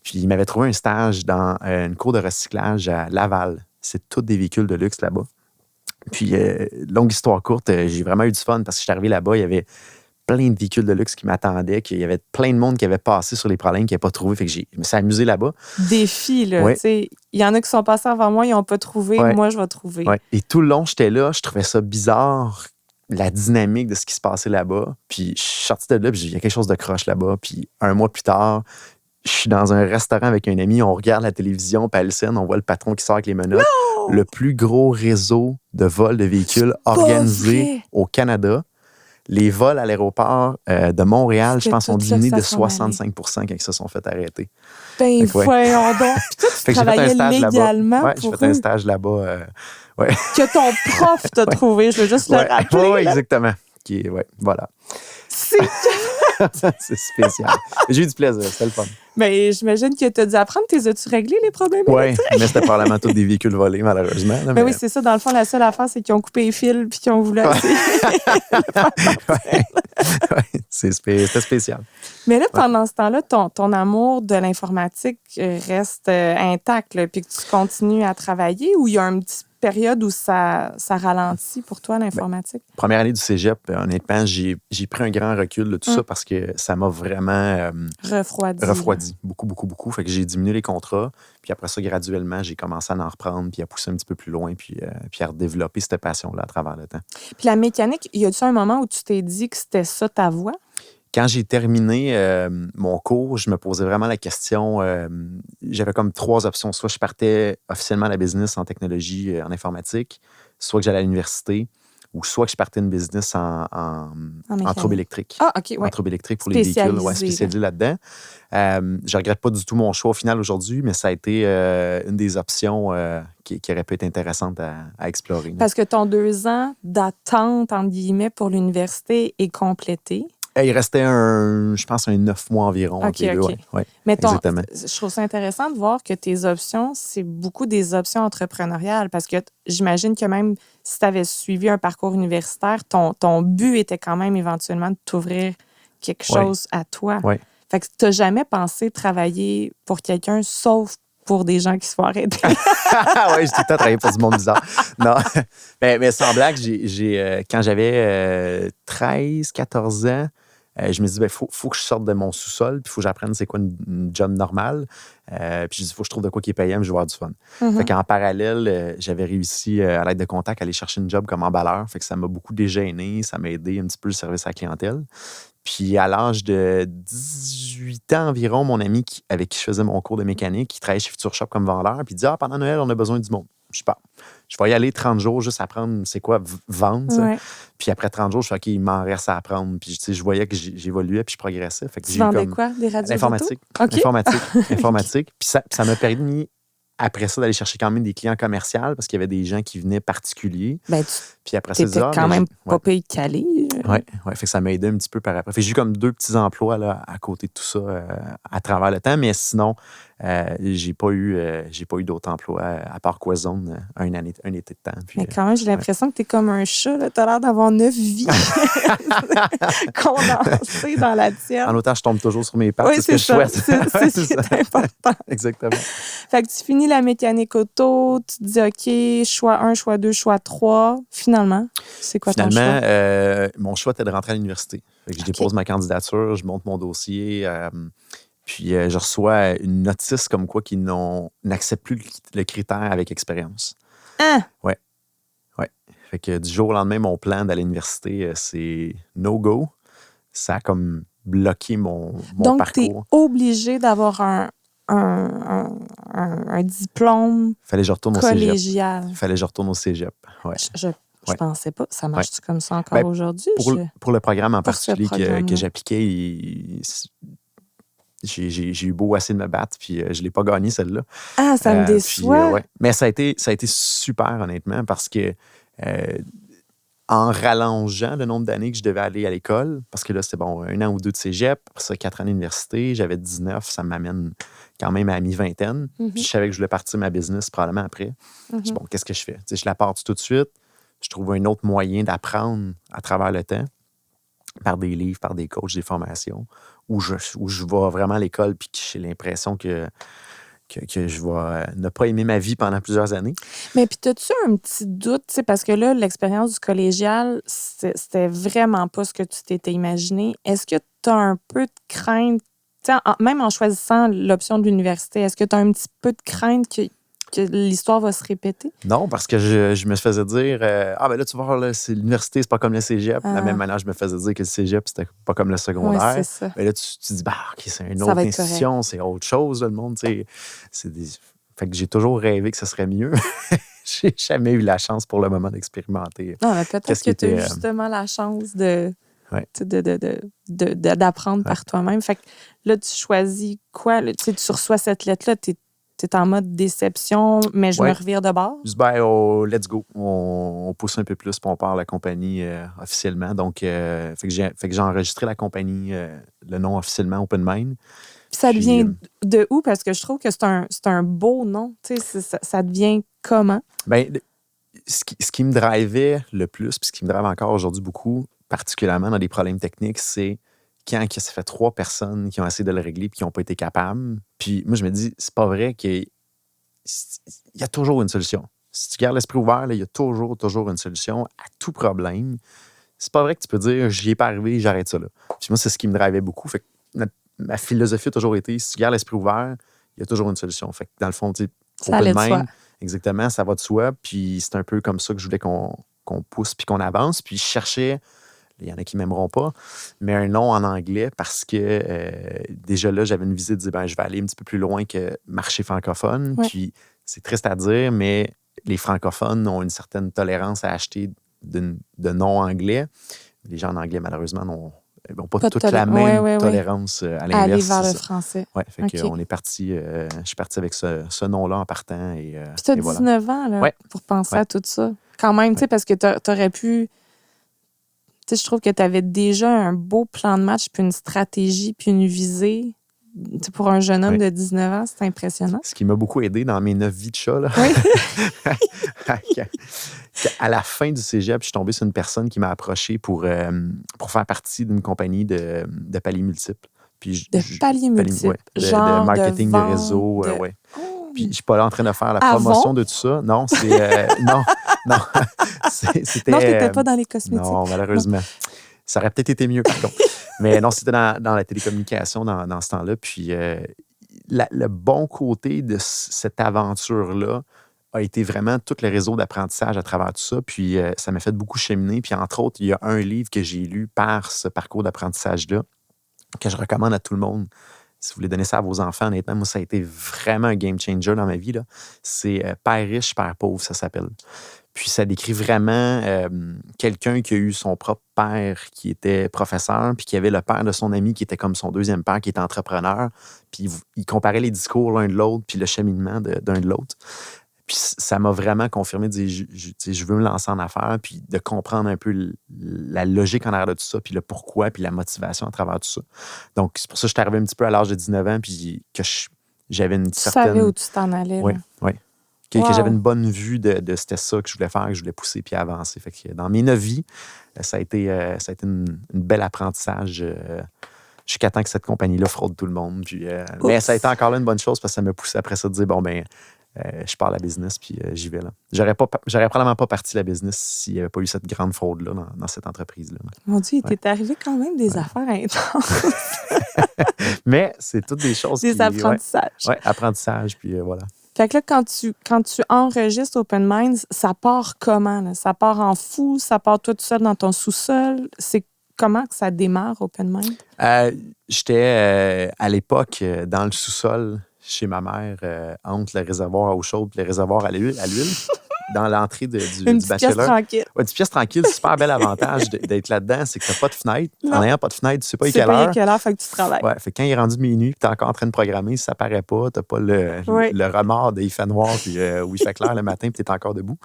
Puis, il m'avait trouvé un stage dans une cour de recyclage à Laval. C'est tous des véhicules de luxe là-bas. Puis, longue histoire courte, j'ai vraiment eu du fun parce que je suis arrivé là-bas, il y avait plein de véhicules de luxe qui m'attendaient, qu'il y avait plein de monde qui avait passé sur les problèmes qui n'avaient pas trouvé. Fait que je me suis amusé là-bas. Défi, là. Ouais. Tu sais, il y en a qui sont passés avant moi, ils n'ont pas trouvé. Ouais. Moi, je vais trouver. Ouais. Et tout le long, j'étais là, je trouvais ça bizarre, la dynamique de ce qui se passait là-bas. Puis, je suis sorti de là, puis il y a quelque chose de croche là-bas. Puis, un mois plus tard, je suis dans un restaurant avec un ami, on regarde la télévision, puis à la scène, on voit le patron qui sort avec les menottes. Non! Le plus gros réseau de vols de véhicules organisé au Canada. Les vols à l'aéroport de Montréal, je pense, ont diminué de 65 % quand ils se sont fait arrêter. Ben, voyons donc. Puis toi, tu travaillais légalement ouais, pour j'ai fait un stage là-bas. Ouais. Que ton prof t'a trouvé, je veux juste le rappeler. Oui, exactement. Voilà. C'est spécial. J'ai eu du plaisir, c'était le fun. Mais j'imagine que tu as dû apprendre. As-tu réglé les problèmes électriques? Oui, mais c'était probablement tous des véhicules volés, malheureusement. Là, mais oui, c'est ça. Dans le fond, la seule affaire, c'est qu'ils ont coupé les fils puis qu'ils ont voulu essayer. C'était spécial. Mais là, pendant ce temps-là, ton amour de l'informatique reste intact, là, puis que tu continues à travailler, ou il y a une petite période où ça ralentit pour toi, l'informatique? Première année du cégep, honnêtement, j'ai pris un grand recul de tout ça parce que ça m'a vraiment refroidi. Beaucoup, beaucoup, beaucoup. Fait que j'ai diminué les contrats. Puis après ça, graduellement, j'ai commencé à en reprendre, puis à pousser un petit peu plus loin, puis à redévelopper cette passion-là à travers le temps. Puis la mécanique, y a-tu un moment où tu t'es dit que c'était ça ta voie? Quand j'ai terminé mon cours, je me posais vraiment la question. J'avais comme 3 options. Soit je partais officiellement à la business en technologie, en informatique, soit que j'allais à l'université, ou soit que je partais une business en troubles électriques. Ah, OK, oui. En troubles électriques pour les véhicules, spécialisé là-dedans. Je regrette pas du tout mon choix au final aujourd'hui, mais ça a été une des options qui aurait pu être intéressante à explorer. Là. Parce que ton 2 ans d'attente, entre guillemets, pour l'université est complété. Il restait je pense, 9 mois environ. OK. Ouais, mais exactement. Je trouve ça intéressant de voir que tes options, c'est beaucoup des options entrepreneuriales parce que j'imagine que même si tu avais suivi un parcours universitaire, ton but était quand même éventuellement de t'ouvrir quelque chose à toi. Ouais. Fait que tu n'as jamais pensé travailler pour quelqu'un sauf pour des gens qui se font arrêter. Oui, j'ai tout le temps travaillé pour du monde bizarre. Non, mais sans blague, quand j'avais 13, 14 ans, je me dis, il faut que je sorte de mon sous-sol, puis il faut que j'apprenne c'est quoi une job normale. Puis je dis, il faut que je trouve de quoi qui est payant, mais je vais avoir du fun. Fait qu'en parallèle, j'avais réussi, à l'aide de contact, à aller chercher une job comme emballeur. Fait que ça m'a beaucoup dégêné, ça m'a aidé un petit peu le service à la clientèle. Puis à l'âge de 18 ans environ, mon ami avec qui je faisais mon cours de mécanique, qui travaillait chez Future Shop comme vendeur, puis il dit, pendant Noël, on a besoin du monde. Je sais pas. Je vais y aller 30 jours juste apprendre c'est quoi vendre. Ouais. Puis après 30 jours, je fais OK, il m'en reste à apprendre. Puis je voyais que j'évoluais puis je progressais. Fait que tu vendais quoi? Des radios Informatique. Okay. Informatique. Puis ça m'a permis, après ça, d'aller chercher quand même des clients commerciaux parce qu'il y avait des gens qui venaient particuliers. Puis après ça, t'étais quand même pas payé calé. Oui, fait que ça m'a aidé un petit peu par après. Fait que j'ai eu comme 2 petits emplois là, à côté de tout ça à travers le temps. Mais sinon, j'ai pas eu d'autres emplois à part Quazone un été de temps. Puis, mais quand même, j'ai l'impression que t'es comme un chat. Tu as l'air d'avoir 9 vies condensées dans la tienne. En autant, je tombe toujours sur mes pattes. Oui, c'est ça. C'est important. Exactement. Fait que tu finis la mécanique auto, tu te dis OK, choix 1, choix 2, choix 3. Finalement, c'est quoi ton choix? Mon choix était de rentrer à l'université. Fait que je dépose ma candidature, je monte mon dossier, puis je reçois une notice comme quoi qu'ils n'acceptent plus le critère avec expérience. Hein? Ouais. Fait que du jour au lendemain, mon plan d'aller à l'université, c'est no-go. Ça a comme bloqué mon donc, parcours. Donc, tu es obligé d'avoir un diplôme Fallait que je retourne collégial. au cégep. Fallait que je retourne au cégep. Ouais. Je pensais pas. Ça marche-tu comme ça encore aujourd'hui? Pour le programme en particulier que j'appliquais, j'ai eu beau essayer de me battre, puis je ne l'ai pas gagné, celle-là. Ah, ça me déçoit. Mais ça a été super, honnêtement, parce que en rallongeant le nombre d'années que je devais aller à l'école, parce que là, c'était bon, 1 an ou 2 de cégep, après ça, 4 années d'université, j'avais 19, ça m'amène quand même à la mi-vingtaine. Puis je savais que je voulais partir ma business probablement après. Je dis, bon, qu'est-ce que je fais? Tu sais, je la pars tout de suite, je trouve un autre moyen d'apprendre à travers le temps, par des livres, par des coachs, des formations, où je vais vraiment à l'école puis que j'ai l'impression que je vais ne pas aimer ma vie pendant plusieurs années. Mais puis, as-tu un petit doute, tu sais, parce que là, l'expérience du collégial, c'était vraiment pas ce que tu t'étais imaginé. Est-ce que tu as un peu de crainte, tu sais, même en choisissant l'option de l'université, est-ce que tu as un petit peu de crainte que l'histoire va se répéter? Non, parce que je me faisais dire ben là, tu vas voir, là, l'université, c'est pas comme le cégep. De la même manière, je me faisais dire que le cégep, c'était pas comme le secondaire. Ouais, c'est ça. Mais là, tu dis, OK, c'est une Ça autre va être institution, c'est autre chose, là, le monde, tu sais. Fait que j'ai toujours rêvé que ce serait mieux. J'ai jamais eu la chance pour le moment d'expérimenter. Non, mais peut-être que tu as eu était, justement la chance d'apprendre Ouais. par toi-même. Fait que là, tu choisis quoi? Là? Tu sais, tu reçois cette lettre-là, tu es en mode déception, mais je me revire de bord. Je dis, let's go. On pousse un peu plus pour on part la compagnie officiellement. Donc, fait que j'ai enregistré la compagnie, le nom officiellement Open Mind. Puis ça devient de où? Parce que je trouve que c'est un beau nom. Tu sais, ça devient comment? Bien, ce qui me drivait le plus, puis ce qui me drive encore aujourd'hui beaucoup, particulièrement dans des problèmes techniques, c'est quand ça fait 3 personnes qui ont essayé de le régler puis qui n'ont pas été capables. Puis moi, je me dis, c'est pas vrai qu'il y a toujours une solution. Si tu gardes l'esprit ouvert, là, il y a toujours une solution à tout problème. C'est pas vrai que tu peux dire, j'y ai pas arrivé, j'arrête ça là. Puis moi, c'est ce qui me drivait beaucoup. Fait que ma philosophie a toujours été, si tu gardes l'esprit ouvert, il y a toujours une solution. Fait que dans le fond, tu sais, ça allait de soi. Exactement, ça va de soi. Puis c'est un peu comme ça que je voulais qu'on pousse puis qu'on avance. Puis je cherchais, il y en a qui m'aimeront pas, mais un nom en anglais parce que déjà là, j'avais une visée de dire, je vais aller un petit peu plus loin que marché francophone. Ouais. Puis c'est triste à dire, mais les francophones ont une certaine tolérance à acheter de noms anglais. Les gens en anglais, malheureusement, n'ont pas toute la même tolérance à l'inverse. Aller vers le français. Oui, fait qu'on est parti, je suis parti avec ce nom-là en partant. Puis tu as 19 ans là, pour penser à tout ça. Quand même, tu sais, parce que tu aurais pu... Tu sais, je trouve que tu avais déjà un beau plan de match, puis une stratégie, puis une visée. T'sais, pour un jeune homme de 19 ans, c'est impressionnant. Ce qui m'a beaucoup aidé dans mes 9 vies de chat, là. Oui. À la fin du cégep, je suis tombé sur une personne qui m'a approché pour faire partie d'une compagnie de paliers multiples. Puis paliers multiples? Genre de marketing de réseau. Puis je suis pas là en train de faire la promotion de tout ça. Non, c'est... non. C'était... Non, t'étais pas dans les cosmétiques. Non, malheureusement. Ça aurait peut-être été mieux, par contre. Mais non, c'était dans la télécommunication dans ce temps-là. Puis le bon côté de cette aventure-là a été vraiment tout le réseau d'apprentissage à travers tout ça. Puis ça m'a fait beaucoup cheminer. Puis entre autres, il y a un livre que j'ai lu par ce parcours d'apprentissage-là que je recommande à tout le monde. Si vous voulez donner ça à vos enfants, honnêtement, moi, ça a été vraiment un game changer dans ma vie, là. C'est Père riche, Père pauvre, ça s'appelle. Puis ça décrit vraiment quelqu'un qui a eu son propre père qui était professeur, puis qui avait le père de son ami qui était comme son deuxième père, qui était entrepreneur. Puis il comparait les discours l'un de l'autre, puis le cheminement d'un de l'autre. Puis ça m'a vraiment confirmé de dire, je veux me lancer en affaires, puis de comprendre un peu la logique en arrière de tout ça, puis le pourquoi, puis la motivation à travers tout ça. Donc, c'est pour ça que je suis arrivé un petit peu à l'âge de 19 ans, puis que j'avais une certaine... Tu savais où tu t'en allais. Oui, oui. Que j'avais une bonne vue de c'était ça que je voulais faire, que je voulais pousser puis avancer. Fait que dans mes 9 vies, ça a été une belle apprentissage jusqu'à temps que cette compagnie-là fraude tout le monde. Puis, mais ça a été encore là une bonne chose parce que ça m'a poussé après ça de dire, je pars à la business puis j'y vais là. J'aurais probablement pas parti la business s'il n'y avait pas eu cette grande fraude-là dans cette entreprise-là. Mon Dieu, il t'est arrivé quand même des affaires intenses. Mais c'est toutes des choses des apprentissages. Oui, apprentissage, puis voilà. Fait que là, quand tu enregistres Open Minds, ça part comment? Là? Ça part en fou? Ça part toi tout seul dans ton sous-sol? C'est comment que ça démarre, Open Minds? J'étais à l'époque dans le sous-sol chez ma mère, entre le réservoir à eau chaude et le réservoir à l'huile, dans l'entrée du bachelor. Pièce tranquille. Ouais, une pièce tranquille, super bel avantage d'être là-dedans, c'est que t'as pas de fenêtre. Non. En n'ayant pas de fenêtre, tu sais pas à quelle heure, fait que tu travailles. Ouais, fait que quand il est rendu minuit, puis t'es encore en train de programmer, ça paraît pas, t'as pas le remords de il fait noir, puis où il fait clair le matin, puis t'es encore debout.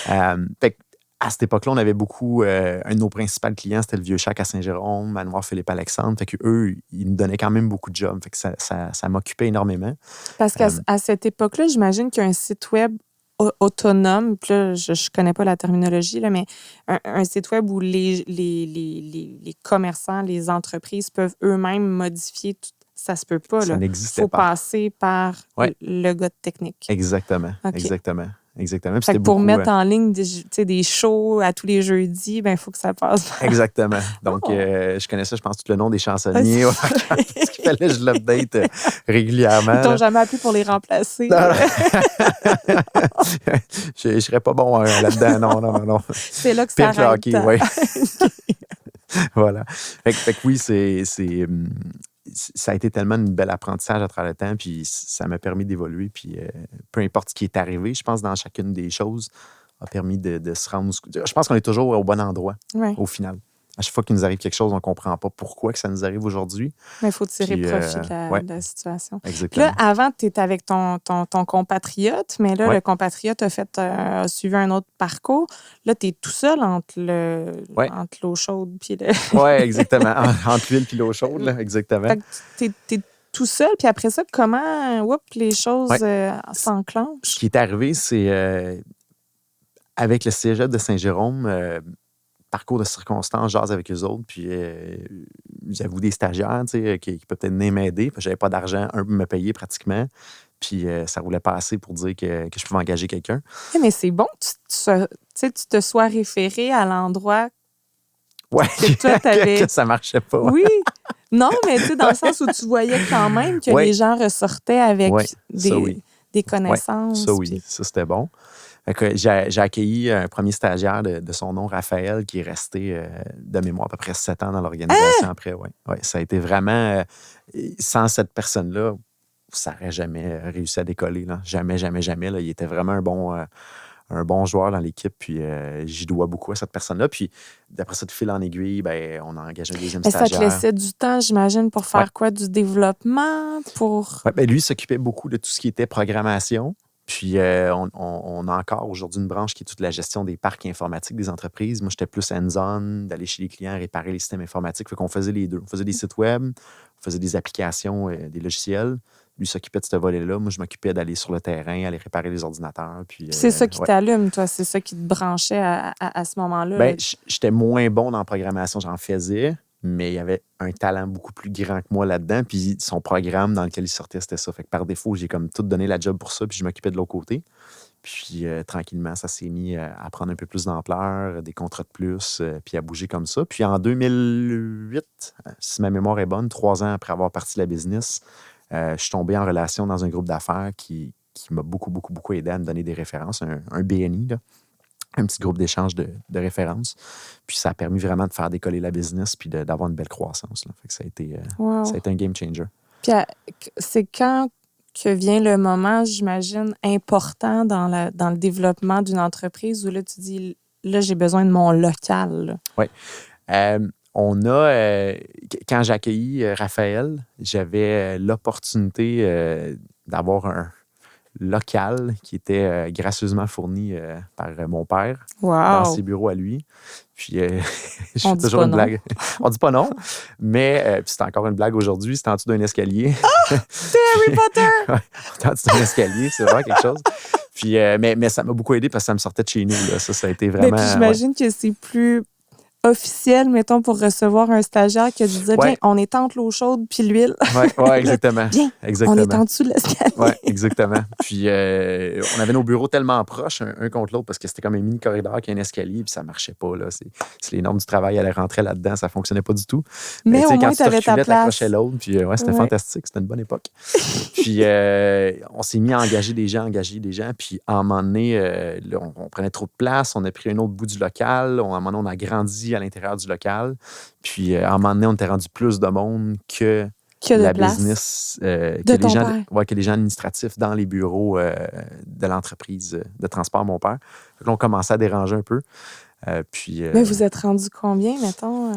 Fait que à cette époque-là, on avait beaucoup... un de nos principaux clients, c'était le Vieux Chac à Saint-Jérôme, Manoir Philippe-Alexandre. Fait qu'eux, ils nous donnaient quand même beaucoup de jobs. Fait que ça m'occupait énormément. Parce qu'à à cette époque-là, j'imagine qu'il y a un site web autonome, puis là, je ne connais pas la terminologie, là, mais un site web où les commerçants, les entreprises peuvent eux-mêmes modifier tout. Ça se peut pas. Ça Il n'existait faut pas. passer par le gars de technique. Exactement. Okay. Exactement. Exactement. Fait que pour mettre en ligne des shows à tous les jeudis, il faut que ça passe. Exactement. Donc, je connaissais, je pense, tout le nom des chansonniers. Parce qu'il fallait que je l'update régulièrement. Ils t'ont jamais appelé pour les remplacer. Je ne serais pas bon là-dedans. Non. C'est là que ça arrête. Hockey, oui. Voilà. Fait que oui, ça a été tellement un bel apprentissage à travers le temps, puis ça m'a permis d'évoluer. Puis peu importe ce qui est arrivé, je pense, dans chacune des choses, a permis de se rendre... Je pense qu'on est toujours au bon endroit, au final. À chaque fois qu'il nous arrive quelque chose, on ne comprend pas pourquoi que ça nous arrive aujourd'hui. Mais il faut tirer profit de la situation. Exactement. Puis là, avant, tu étais avec ton compatriote, mais là, le compatriote a suivi un autre parcours. Là, tu es tout seul entre l'eau chaude puis le... Oui, exactement. Entre l'huile puis l'eau chaude, là, exactement. Fait que tu es tout seul, puis après ça, comment les choses s'enclenchent? Ce qui est arrivé, c'est avec le cégep de Saint-Jérôme... parcours de circonstances, jase avec eux autres, puis j'avoue des stagiaires qui peut-être venir m'aider, parce que j'avais pas d'argent, pour me payer pratiquement, puis ça roulait pas assez pour dire que je pouvais engager quelqu'un. Mais c'est bon que tu te sois référé à l'endroit que toi, t'avais... que ça marchait pas. Oui. Non, mais dans le sens où tu voyais quand même que les gens ressortaient avec des connaissances. Ça, oui. Ça, c'était bon. J'ai accueilli un premier stagiaire de son nom, Raphaël, qui est resté de mémoire à peu près 7 ans dans l'organisation après. Ouais, ça a été vraiment... sans cette personne-là, ça n'aurait jamais réussi à décoller. Là. Jamais. Là. Il était vraiment un bon joueur dans l'équipe, puis j'y dois beaucoup à cette personne-là. Puis d'après ça, de fil en aiguille, on a engagé un deuxième stagiaire. Ça te laissait du temps, j'imagine, pour faire quoi? Du développement? Lui, il s'occupait beaucoup de tout ce qui était programmation. Puis, on a encore aujourd'hui une branche qui est toute la gestion des parcs informatiques des entreprises. Moi, j'étais plus hands-on, d'aller chez les clients, réparer les systèmes informatiques. Fait qu'on faisait les deux. On faisait des sites web, on faisait des applications, des logiciels. Lui s'occupait de ce volet-là. Moi, je m'occupais d'aller sur le terrain, aller réparer les ordinateurs. Puis, c'est ça qui t'allume, toi? C'est ça qui te branchait à ce moment-là? J'étais moins bon dans la programmation. J'en faisais, mais il y avait un talent beaucoup plus grand que moi là-dedans. Puis son programme dans lequel il sortait, c'était ça. Fait que par défaut, j'ai comme tout donné la job pour ça, puis je m'occupais de l'autre côté. Puis tranquillement, ça s'est mis à prendre un peu plus d'ampleur, des contrats de plus, puis à bouger comme ça. Puis en 2008, si ma mémoire est bonne, 3 ans après avoir parti la business, je suis tombé en relation dans un groupe d'affaires qui m'a beaucoup aidé à me donner des références, un BNI, là. Un petit groupe d'échange de références. Puis ça a permis vraiment de faire décoller la business puis d'avoir une belle croissance. Là. Fait que ça a été un game changer. Puis c'est quand que vient le moment, j'imagine, important dans le développement d'une entreprise où là, tu dis, là, j'ai besoin de mon local. Oui. Quand j'ai accueilli Raphaël, j'avais l'opportunité d'avoir un local qui était gracieusement fourni par mon père dans ses bureaux à lui. Puis, je fais toujours une blague. On dit pas non, mais c'est encore une blague aujourd'hui. C'est en dessous d'un escalier. C'est Harry Potter! En dessous d'un escalier, c'est vraiment quelque chose. Puis, mais ça m'a beaucoup aidé parce que ça me sortait de chez nous. Là. Ça a été vraiment... Mais puis j'imagine que c'est plus officiel, mettons, pour recevoir un stagiaire qui a dit bien, on est entre l'eau chaude puis l'huile. Oui, exactement. Bien, exactement. on est en dessous de l'escalier. Oui, exactement. Puis on avait nos bureaux tellement proches, un contre l'autre, parce que c'était comme un mini corridor qui a un escalier, puis ça marchait pas. Là. Si les normes du travail allaient rentrer là-dedans, ça fonctionnait pas du tout. Mais au moins, tu avais ta place. T'accrochais l'autre, puis c'était fantastique. C'était une bonne époque. Puis on s'est mis à engager des gens, puis à un moment donné, on prenait trop de place, on a pris un autre bout du local, à un moment donné, on a grandi à l'intérieur du local, puis à un moment donné, on était rendu plus de monde que la business, que les gens administratifs dans les bureaux de l'entreprise de transport, mon père. Donc, on commençait à déranger un peu. Mais vous êtes rendu combien, mettons?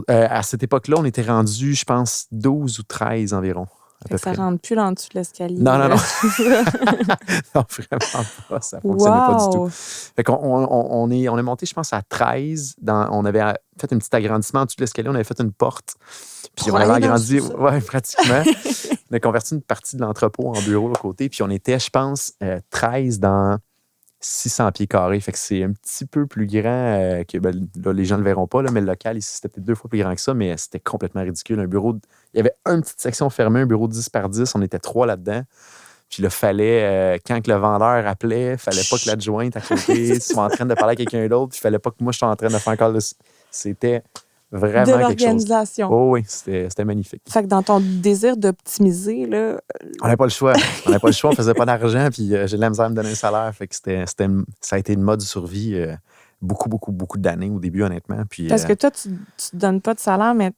À cette époque-là, on était rendu, je pense, 12 ou 13 environ. à peu Ça près. rentre plus en dessous de l'escalier. Non. là. Non, vraiment pas. Ça fonctionnait pas du tout. Wow! Fait qu'on on est monté, je pense, à 13. On avait fait un petit agrandissement en dessous de l'escalier. On avait fait une porte. Puis Pour on avait aller dans le agrandi, sous-sol. ouais, pratiquement. On a converti une partie de l'entrepôt en bureau à côté. Puis on était, je pense, 13 dans 600 pieds carrés. Fait que c'est un petit peu plus grand que là, les gens ne le verront pas, là, mais le local ici, c'était peut-être 2 fois plus grand que ça, mais c'était complètement ridicule. Il y avait une petite section fermée, un bureau 10 par 10. On était 3 là-dedans. Puis là, fallait, quand que le vendeur appelait, il fallait pas que l'adjointe à côté soit en train de parler à quelqu'un d'autre. Puis il fallait pas que moi, je sois en train de faire encore le... C'était De vraiment quelque chose. l'organisation. Oh oui, c'était magnifique. Fait que dans ton désir d'optimiser, là, On n'avait pas le choix. On faisait pas d'argent, puis j'ai de la misère à me donner un salaire. Fait que ça a été une mode de survie beaucoup d'années au début, honnêtement. Puis, parce que toi, tu ne donnes pas de salaire, mais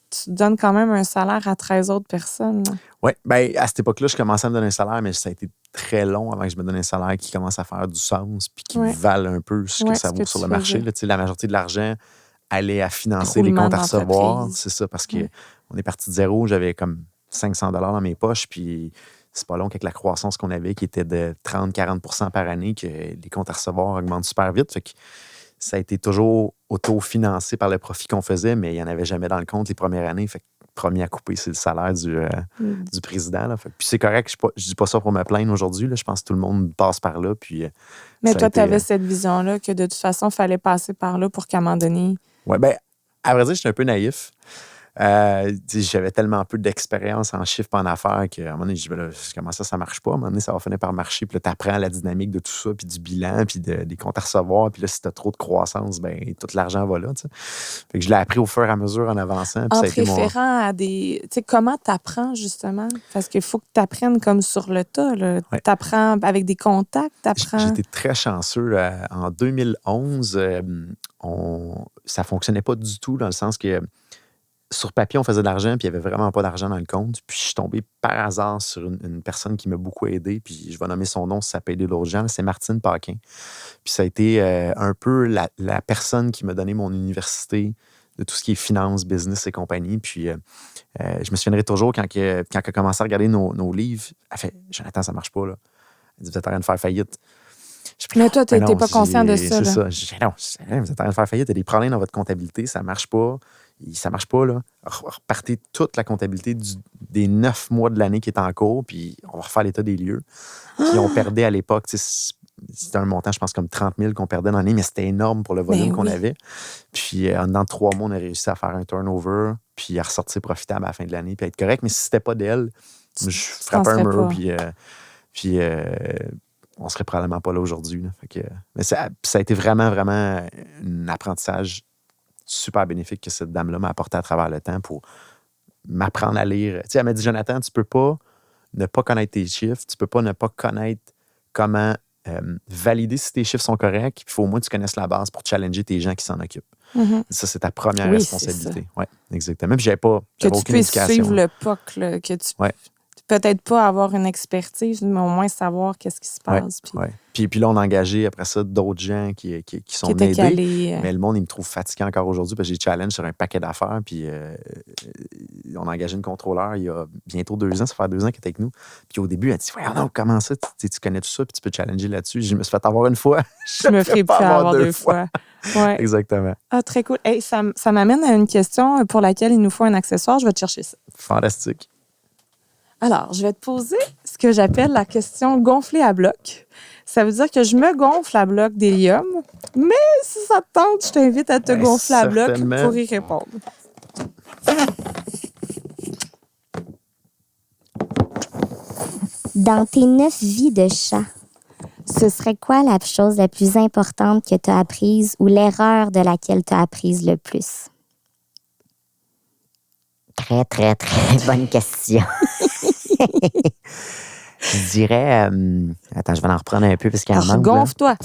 tu donnes quand même un salaire à 13 autres personnes. oui, bien, à cette époque-là, je commençais à me donner un salaire, mais ça a été très long avant que je me donne un salaire qui commence à faire du sens puis qui vale un peu ce que ça vaut sur le marché. Là, la majorité de l'argent allait à financer les comptes à recevoir. C'est ça, parce qu'on est parti de zéro. J'avais comme 500 $ dans mes poches, puis c'est pas long qu'avec la croissance qu'on avait, qui était de 30-40 % par année, que les comptes à recevoir augmentent super vite. Fait que ça a été toujours auto-financé par le profit qu'on faisait, mais il n'y en avait jamais dans le compte les premières années. Fait que le premier à couper, c'est le salaire du président. Là. Fait que, puis c'est correct, je dis pas ça pour me plaindre aujourd'hui. Là. Je pense que tout le monde passe par là. Puis, mais toi, tu avais cette vision-là que de toute façon, il fallait passer par là pour qu'à un moment donné... Oui, bien, à vrai dire, j'étais un peu naïf. J'avais tellement peu d'expérience en chiffres et en affaires qu'à un moment donné, je dis, comment ça marche pas? À un moment donné, ça va finir par marcher. Puis là, tu apprends la dynamique de tout ça, puis du bilan, puis des comptes à recevoir. Puis là, si tu as trop de croissance, ben tout l'argent va là. T'sais. Fait que je l'ai appris au fur et à mesure en avançant. En te référant à des... Tu sais, comment tu apprends, justement? Parce qu'il faut que tu apprennes comme sur le tas. Ouais. Tu apprends avec des contacts, tu apprends... J'étais très chanceux. En 2011, ça fonctionnait pas du tout dans le sens que sur papier, on faisait de l'argent, puis il n'y avait vraiment pas d'argent dans le compte. Puis je suis tombé par hasard sur une personne qui m'a beaucoup aidé, puis je vais nommer son nom si ça peut aider d'autres gens. C'est Martine Paquin. Puis ça a été un peu la personne qui m'a donné mon université de tout ce qui est finance, business et compagnie. Puis je me souviendrai toujours quand elle a commencé à regarder nos livres, elle fait « Jonathan, ça marche pas, là. » Elle dit « Vous êtes en train de faire faillite. » Mais toi, tu n'étais pas conscient de ça. C'est ça. Je dis, non, vous êtes en train de faire faillite. Il y a des problèmes dans votre comptabilité. Ça ne marche pas. Ça ne marche pas, là. Repartez toute la comptabilité des 9 mois de l'année qui est en cours, puis on va refaire l'état des lieux. Puis on perdait à l'époque, c'était un montant, je pense, comme 30 000 qu'on perdait dans l'année, mais c'était énorme pour le volume qu'on avait. Puis en dedans de 3 mois, on a réussi à faire un turnover, puis à ressortir profitable à la fin de l'année, puis à être correct. Mais si c'était pas d'elle, je frappais un mur, puis on serait probablement pas là aujourd'hui. Là. Mais ça a été vraiment un apprentissage super bénéfique que cette dame-là m'a apporté à travers le temps pour m'apprendre à lire. Tu sais, elle m'a dit, Jonathan, tu peux pas ne pas connaître tes chiffres, tu peux pas ne pas connaître comment valider si tes chiffres sont corrects, il faut au moins que tu connaisses la base pour challenger tes gens qui s'en occupent. Mm-hmm. Ça, c'est ta première responsabilité. Oui, exactement. Puis j'avais aucune éducation. Que tu puisses suivre le POC, là, que tu... Ouais. Peut-être pas avoir une expertise, mais au moins savoir qu'est-ce qui se passe. Puis là, on a engagé après ça d'autres gens qui sont aidés. Calés. Mais le monde, il me trouve fatigué encore aujourd'hui parce que j'ai challenge sur un paquet d'affaires. Puis on a engagé une contrôleur il y a bientôt 2 ans. Ça fait 2 ans qu'elle est avec nous. Puis au début, elle dit « Ouais, non, comment ça? Tu connais tout ça, puis tu peux challenger là-dessus. » Je me suis fait avoir une fois. Je me ferai pas avoir 2 fois. Ouais. Exactement. Ah, très cool. Hey, ça m'amène à une question pour laquelle il nous faut un accessoire. Je vais te chercher ça. Fantastique. Alors, je vais te poser ce que j'appelle la question gonflée à bloc. Ça veut dire que je me gonfle à bloc d'hélium, mais si ça te tente, je t'invite à te gonfler à bloc pour y répondre. Dans tes 9 vies de chat, ce serait quoi la chose la plus importante que tu as apprise ou l'erreur de laquelle tu as apprise le plus? Très bonne question. Je dirais... attends, je vais en reprendre un peu parce qu'il y en manque. Gonfle-toi!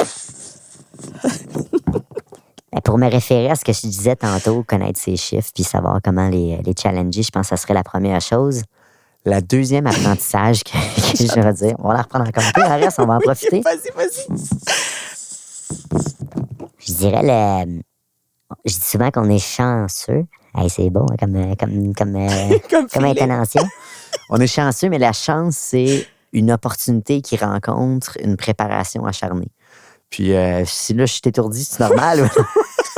Pour me référer à ce que je disais tantôt, connaître ses chiffres puis savoir comment les challenger, je pense que ça serait la première chose. La deuxième apprentissage que je vais dire, on va la reprendre encore un peu, le reste, on va en profiter. Vas-y. Je dirais je dis souvent qu'on est chanceux. Hey, c'est beau comme intonation. On est chanceux, mais la chance, c'est une opportunité qui rencontre une préparation acharnée. Puis si là, je suis étourdi, c'est normal.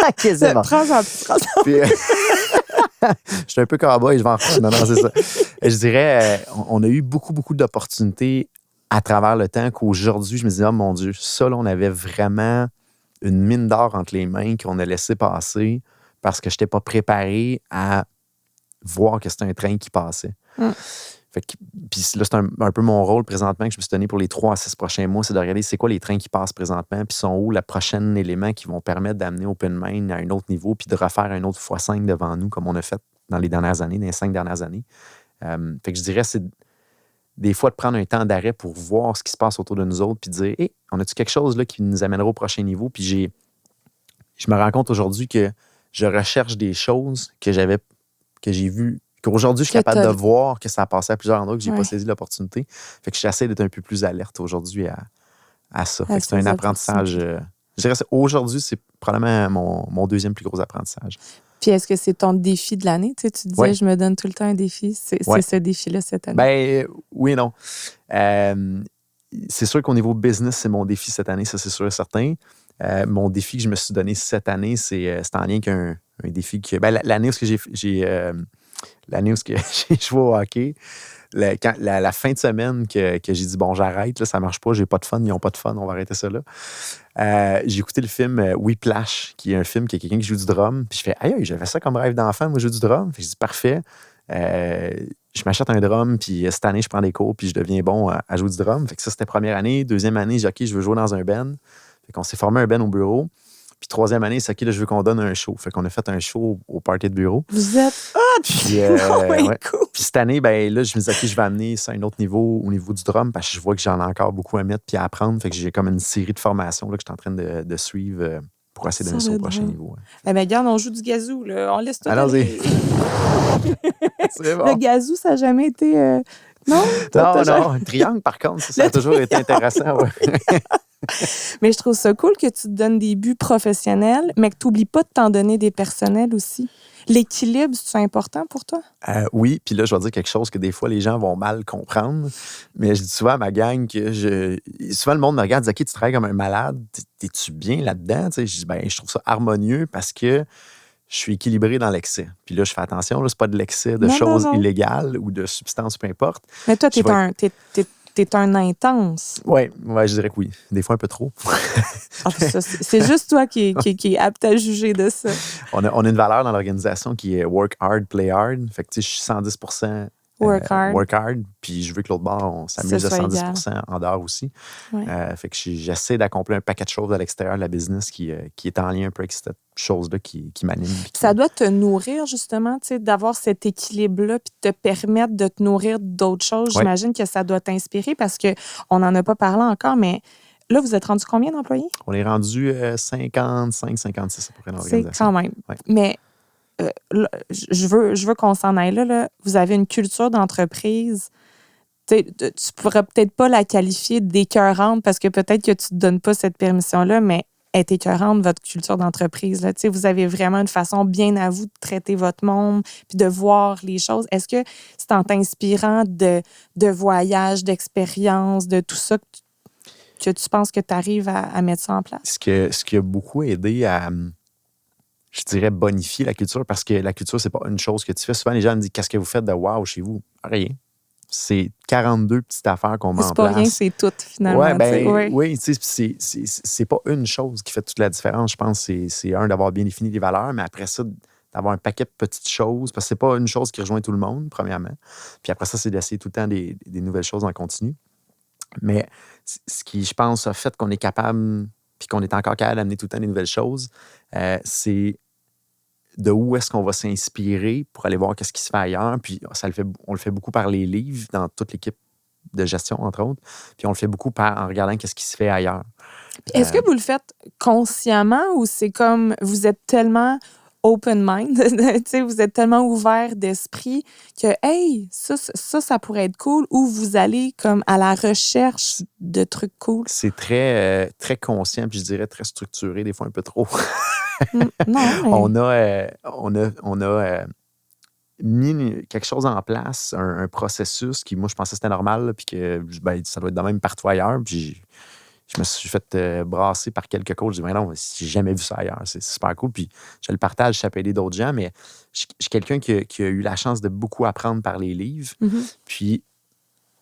OK, c'est bon. Prends-en. Puis, je suis un peu cowboy, je vais en reprendre. Non, c'est ça. Je dirais, on a eu beaucoup, beaucoup d'opportunités à travers le temps qu'aujourd'hui, je me disais, oh mon Dieu, ça, là, on avait vraiment une mine d'or entre les mains qu'on a laissé passer parce que je n'étais pas préparé à voir que c'était un train qui passait. Fait que, puis là, c'est un peu mon rôle présentement que je me suis donné pour les 3 à 6 prochains mois, c'est de regarder c'est quoi les trains qui passent présentement, puis sont où le prochain élément qui vont permettre d'amener OpenMind à un autre niveau, puis de refaire un autre x5 devant nous, comme on a fait dans les dernières années, dans les 5 dernières années. Fait que je dirais, c'est des fois de prendre un temps d'arrêt pour voir ce qui se passe autour de nous autres, puis de dire, hey, on a-tu quelque chose là, qui nous amènera au prochain niveau? Puis je me rends compte aujourd'hui que je recherche des choses que j'ai vues, qu'aujourd'hui, je suis capable de voir que ça a passé à plusieurs endroits, que je n'ai pas saisi l'opportunité. Fait que j'essaie d'être un peu plus alerte aujourd'hui à ça. Fait que c'est un apprentissage. Je dirais aujourd'hui, c'est probablement mon deuxième plus gros apprentissage. Puis est-ce que c'est ton défi de l'année? Tu disais, je me donne tout le temps un défi. C'est ce défi-là cette année? Ben oui et non. C'est sûr qu'au niveau business, c'est mon défi cette année, ça c'est sûr et certain. Mon défi que je me suis donné cette année, c'est en lien qu'un défi que. Ben, l'année où l'année où j'ai joué au hockey, la fin de semaine que j'ai dit, bon, j'arrête, là, ça marche pas, j'ai pas de fun, ils ont pas de fun, on va arrêter ça là. J'ai écouté le film Whiplash, qui est un film qui a quelqu'un qui joue du drum. Puis je fais, aïe, j'avais ça comme rêve d'enfant, moi, jouer du drum. Puis je dis, parfait. Je m'achète un drum, puis cette année, je prends des cours, puis je deviens bon à jouer du drum. Fait que ça, c'était première année. Deuxième année, j'ai dit, OK, je veux jouer dans un band. Fait qu'on s'est formé un band au bureau. Puis troisième année, c'est OK, là, je veux qu'on donne un show. Fait qu'on a fait un show au party de bureau. Vous êtes puis, cool. Puis cette année, ben là, je me disais, OK, je vais amener ça à un autre niveau, au niveau du drum, parce que je vois que j'en ai encore beaucoup à mettre puis à apprendre. Fait que j'ai comme une série de formations là, que je suis en train de suivre pour essayer d'amener ça au prochain niveau. Ouais. Eh bien, regarde, on joue du gazou, là. On laisse tout allons-y. C'est bon. Le gazou, ça n'a jamais été... Non? Non. Le triangle, par contre, ça a toujours été intéressant. Ouais. Mais je trouve ça cool que tu te donnes des buts professionnels, mais que tu n'oublies pas de t'en donner des personnels aussi. L'équilibre, c'est important pour toi? Oui, puis là, je vais dire quelque chose que des fois, les gens vont mal comprendre. Mais je dis souvent à ma gang que souvent, le monde me regarde et dit, OK, tu travailles comme un malade. T'es-tu bien là-dedans? Tu sais, je dis, ben, je trouve ça harmonieux parce que je suis équilibré dans l'excès. Puis là, je fais attention, là, c'est pas de l'excès de choses illégales ou de substances, peu importe. Mais toi, t'es un intense. Oui, je dirais que oui. Des fois, un peu trop. C'est juste toi qui est apte à juger de ça. On a une valeur dans l'organisation qui est work hard, play hard. Fait que je suis 110% work hard. Puis je veux que l'autre bord, on s'amuse à 110% en dehors aussi. Ouais. Fait que j'essaie d'accomplir un paquet de choses à l'extérieur de la business qui est en lien un peu avec cette chose-là qui m'anime. Ça doit te nourrir, justement, d'avoir cet équilibre-là puis te permettre de te nourrir d'autres choses. J'imagine que ça doit t'inspirer parce qu'on n'en a pas parlé encore, mais là, vous êtes rendu combien d'employés? On est rendu 55, 56 à peu près dans l'organisation. C'est quand même. Ouais. Mais je veux qu'on s'en aille là. Vous avez une culture d'entreprise. Tu pourrais peut-être pas la qualifier d'écœurante parce que peut-être que tu te donnes pas cette permission-là, mais elle est écœurante, votre culture d'entreprise. Là. Vous avez vraiment une façon bien à vous de traiter votre monde puis de voir les choses. Est-ce que c'est en t'inspirant de voyages, d'expériences, de tout ça que tu penses que tu arrives à mettre ça en place? Ce qui a beaucoup aidé à, je dirais, bonifier la culture, parce que la culture, c'est pas une chose que tu fais. Souvent, les gens me disent, qu'est-ce que vous faites de wow chez vous? Rien. C'est 42 petites affaires qu'on met en place. C'est pas rien, c'est tout, finalement. Oui, c'est pas une chose qui fait toute la différence. Je pense que c'est d'avoir bien défini les valeurs, mais après ça, d'avoir un paquet de petites choses, parce que c'est pas une chose qui rejoint tout le monde, premièrement. Puis après ça, c'est d'essayer tout le temps des nouvelles choses en continu. Mais ce qui, je pense, a fait qu'on est capable, puis qu'on est encore capable d'amener tout le temps des nouvelles choses, c'est de où est-ce qu'on va s'inspirer pour aller voir qu'est-ce qui se fait ailleurs. Puis on le fait beaucoup par les livres, dans toute l'équipe de gestion, entre autres. Puis on le fait beaucoup en regardant qu'est-ce qui se fait ailleurs. Est-ce que vous le faites consciemment ou c'est comme vous êtes tellement open mind, vous êtes tellement ouvert d'esprit que, hey, ça pourrait être cool, ou vous allez comme à la recherche de trucs cool? C'est très, très conscient, puis je dirais très structuré, des fois un peu trop. Non, mais... On a mis quelque chose en place, un processus qui, moi, je pensais que c'était normal, là, puis que ça doit être de même partout ailleurs. Puis je me suis fait brasser par quelques coachs. Je dis, mais non, j'ai jamais vu ça ailleurs. C'est super cool. Puis je le partage, ça peut aider d'autres gens, mais je suis quelqu'un qui a eu la chance de beaucoup apprendre par les livres. Puis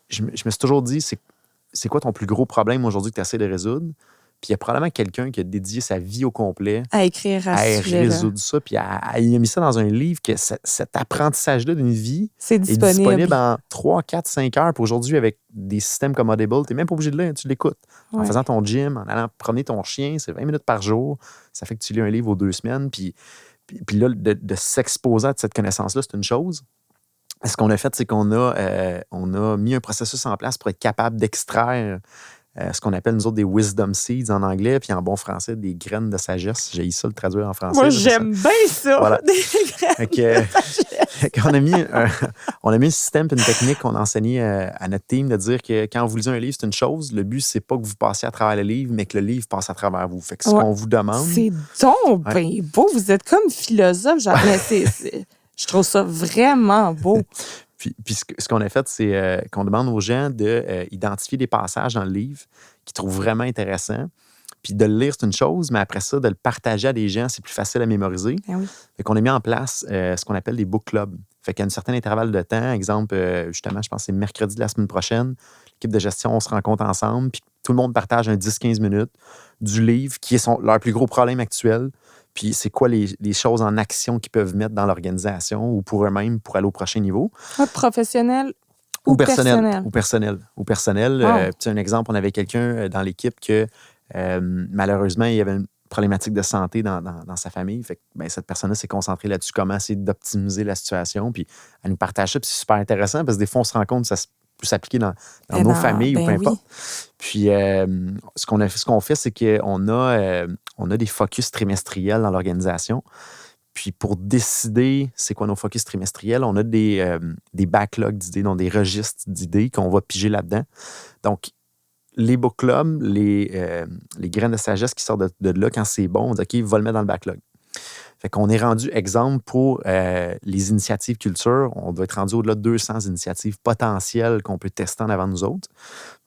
je me suis toujours dit, c'est quoi ton plus gros problème aujourd'hui que tu essaies de résoudre? Puis il y a probablement quelqu'un qui a dédié sa vie au complet à écrire à ce sujet-là. résoudre ça. Puis il a mis ça dans un livre que cet apprentissage-là d'une vie c'est est disponible en 3, 4, 5 heures. Puis aujourd'hui, avec des systèmes comme Audible, tu n'es même pas obligé de lire, tu l'écoutes. En faisant ton gym, en allant promener ton chien, c'est 20 minutes par jour. Ça fait que tu lis un livre aux 2 semaines. Puis là, de s'exposer à cette connaissance-là, c'est une chose. Ce qu'on a fait, c'est qu'on a mis un processus en place pour être capable d'extraire ce qu'on appelle, nous autres, des wisdom seeds en anglais, puis en bon français, des graines de sagesse. J'ai eu ça le traduire en français. Moi, j'aime bien ça, voilà. des graines de sagesse. On a mis un système et une technique qu'on a enseigné à notre team de dire que quand vous lisez un livre, c'est une chose. Le but, c'est pas que vous passiez à travers le livre, mais que le livre passe à travers vous. Fait que ce qu'on vous demande... C'est donc bien beau. Vous êtes comme philosophe. Je trouve ça vraiment beau. Puis ce qu'on a fait, c'est qu'on demande aux gens d'identifier des passages dans le livre qu'ils trouvent vraiment intéressants. Puis de le lire, c'est une chose, mais après ça, de le partager à des gens, c'est plus facile à mémoriser. Ah oui. Fait qu'on a mis en place ce qu'on appelle des book clubs. Fait qu'à un certain intervalle de temps, exemple, justement, je pense que c'est mercredi de la semaine prochaine, l'équipe de gestion, on se rencontre ensemble, puis tout le monde partage un 10-15 minutes du livre qui est leur plus gros problème actuel. Puis c'est quoi les choses en action qu'ils peuvent mettre dans l'organisation ou pour eux-mêmes pour aller au prochain niveau. Professionnel ou personnel? Ou personnel. Wow. Un exemple, on avait quelqu'un dans l'équipe que malheureusement, il y avait une problématique de santé dans sa famille. Fait que, cette personne-là s'est concentrée là-dessus, comment essayer d'optimiser la situation. Puis elle nous partage ça, puis c'est super intéressant parce que des fois, on se rend compte que ça peut s'appliquer dans nos familles ou peu importe. Puis ce qu'on fait, c'est qu'on a des focus trimestriels dans l'organisation. Puis pour décider c'est quoi nos focus trimestriels, on a des backlogs d'idées, donc des registres d'idées qu'on va piger là-dedans. Donc, les book clubs, les graines de sagesse qui sortent de là, quand c'est bon, on dit OK, va le mettre dans le backlog. Fait qu'on est rendu exemple pour les initiatives culture. On doit être rendu au-delà de 200 initiatives potentielles qu'on peut tester en avant de nous autres.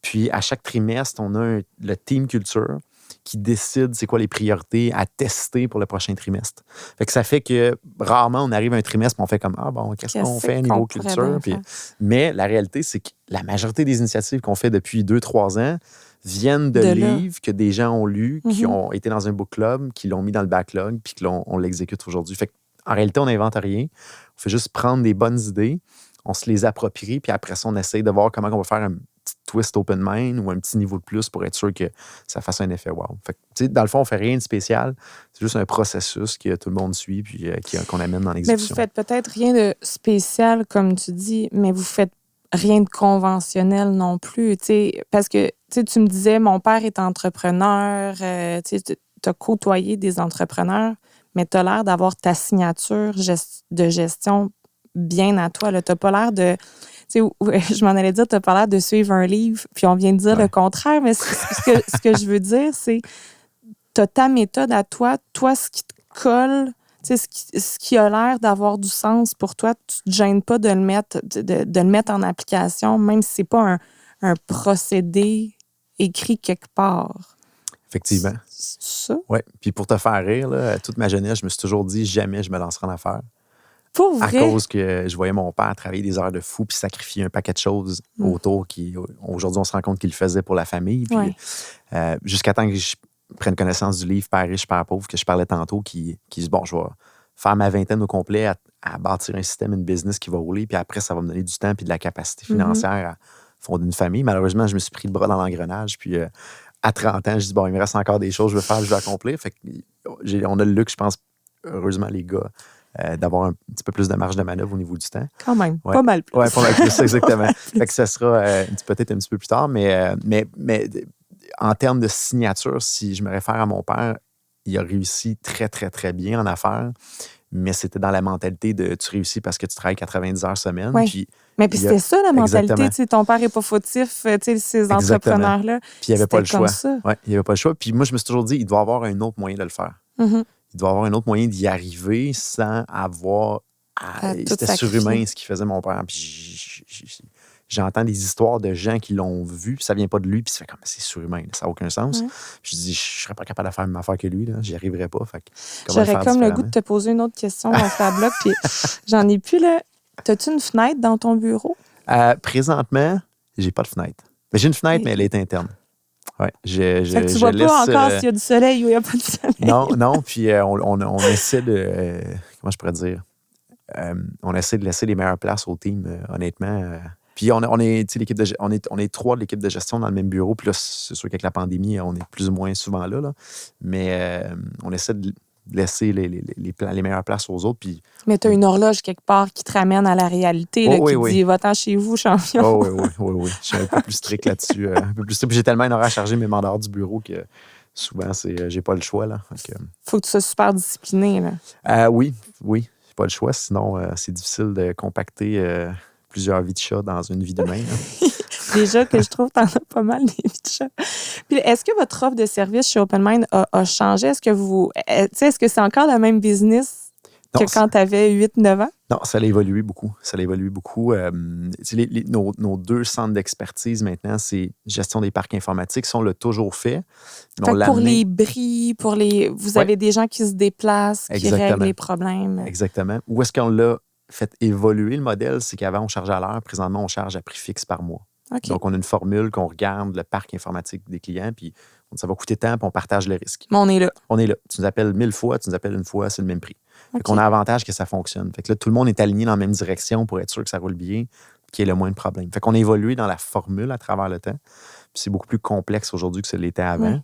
Puis, à chaque trimestre, on a le team culture qui décide c'est quoi les priorités à tester pour le prochain trimestre. Fait que ça fait que rarement, on arrive à un trimestre et on fait comme qu'est-ce qu'on fait niveau culture? Puis, mais la réalité, c'est que la majorité des initiatives qu'on fait depuis 2-3 ans viennent de livres que des gens ont lus, qui ont été dans un book club, qui l'ont mis dans le backlog, puis qu'on l'exécute aujourd'hui. Fait qu'en réalité, on n'invente rien. On fait juste prendre des bonnes idées, on se les approprie, puis après ça, on essaye de voir comment on va faire un petit twist open mind ou un petit niveau de plus pour être sûr que ça fasse un effet wow. Fait que, dans le fond, on ne fait rien de spécial. C'est juste un processus que tout le monde suit puis qu'on amène dans l'exécution. Mais vous faites peut-être rien de spécial, comme tu dis, mais vous faites rien de conventionnel non plus. Parce que tu me disais, mon père est entrepreneur, tu as côtoyé des entrepreneurs, mais tu as l'air d'avoir ta signature de gestion bien à toi. Tu n'as pas l'air de... je m'en allais dire, tu n'as pas l'air de suivre un livre, puis on vient de dire le contraire, mais ce que je veux dire, c'est tu as ta méthode à toi, ce qui te colle, ce qui a l'air d'avoir du sens pour toi, tu ne te gênes pas de le mettre en application, même si ce n'est pas un procédé écrit quelque part. Effectivement. C'est ça? Oui. Puis pour te faire rire, là, toute ma jeunesse, je me suis toujours dit jamais je me lancerai en affaires. Pour vrai? À cause que je voyais mon père travailler des heures de fou puis sacrifier un paquet de choses autour qui, aujourd'hui, on se rend compte qu'il le faisait pour la famille. Puis, jusqu'à temps que je prenne connaissance du livre Père riche, Père pauvre que je parlais tantôt, qui dit, bon, je vais faire ma vingtaine au complet à bâtir un système, une business qui va rouler, puis après, ça va me donner du temps puis de la capacité financière à fonder une famille. Malheureusement, je me suis pris le bras dans l'engrenage, puis à 30 ans, je dis, bon, il me reste encore des choses que je veux accomplir. Fait que on a le luxe, je pense, heureusement, les gars, d'avoir un petit peu plus de marge de manœuvre au niveau du temps. Quand même, pas mal plus. Oui, pas mal plus, exactement. Fait que ça sera peut-être un petit peu plus tard, mais en termes de signature, si je me réfère à mon père, il a réussi très, très, très bien en affaires, mais c'était dans la mentalité de tu réussis parce que tu travailles 90 heures semaine. Oui. Mais puis c'était ça, la mentalité. Ton père n'est pas fautif, ces entrepreneurs-là. Puis il n'y avait pas le choix. Ouais, il n'y avait pas le choix. Puis moi, je me suis toujours dit, il doit y avoir un autre moyen de le faire. Il doit y avoir un autre moyen d'y arriver sans avoir c'était surhumain ce qu'il faisait, mon père. Puis j'entends des histoires de gens qui l'ont vu, puis ça vient pas de lui, puis ça fait comme c'est surhumain, là, ça n'a aucun sens. Ouais. Je dis, je serais pas capable de faire la même affaire que lui, là, j'y arriverais pas. Fait que, J'aurais comme le goût de te poser une autre question, on fait à bloc, puis j'en ai plus, là. T'as-tu une fenêtre dans ton bureau? Présentement, j'ai pas de fenêtre. Mais j'ai une fenêtre, mais elle est interne. Ouais, Fait que tu vois pas encore s'il y a du soleil ou il n'y a pas de soleil. Non, puis on essaie de... comment je pourrais dire? On essaie de laisser les meilleures places au team, honnêtement. Puis on est 3 de l'équipe de gestion dans le même bureau. Puis là, c'est sûr qu'avec la pandémie, on est plus ou moins souvent là. Mais on essaie de laisser les meilleures places aux autres. Puis, Mais tu as une horloge quelque part qui te ramène à la réalité, là, qui dit « Va-t'en chez vous, champion ». Oui. Je suis un peu plus strict là-dessus. Un peu plus strict. Puis j'ai tellement une horaire chargée, mes mandats du bureau, que souvent, j'ai pas le choix. Là. Faut que tu sois super discipliné. Là. Oui. J'ai pas le choix. Sinon, c'est difficile de compacter plusieurs vies de chat dans une vie d'humain. Déjà que je trouve que t'en as pas mal des vies de chat. Puis est-ce que votre offre de service chez OpenMind a changé? Est-ce que c'est encore le même business que quand tu avais 8-9 ans? Non, ça a évolué beaucoup. Nos 2 centres d'expertise maintenant, c'est gestion des parcs informatiques. Ça, on l'a toujours fait. Pour les bris, vous avez des gens qui se déplacent, qui règlent les problèmes. Exactement. Où est-ce qu'on l'a fait évoluer le modèle? C'est qu'avant, on chargeait à l'heure. Présentement, on charge à prix fixe par mois. Okay. Donc, on a une formule qu'on regarde le parc informatique des clients, puis ça va coûter tant, puis on partage le risque. Mais on est là. On est là. Tu nous appelles 1000 fois, tu nous appelles une fois, c'est le même prix. Fait qu'on a avantage que ça fonctionne. Fait que là, tout le monde est aligné dans la même direction pour être sûr que ça roule bien, qu'il y ait le moins de problèmes. Fait qu'on a évolué dans la formule à travers le temps. Puis c'est beaucoup plus complexe aujourd'hui que ce l'était avant. Oui.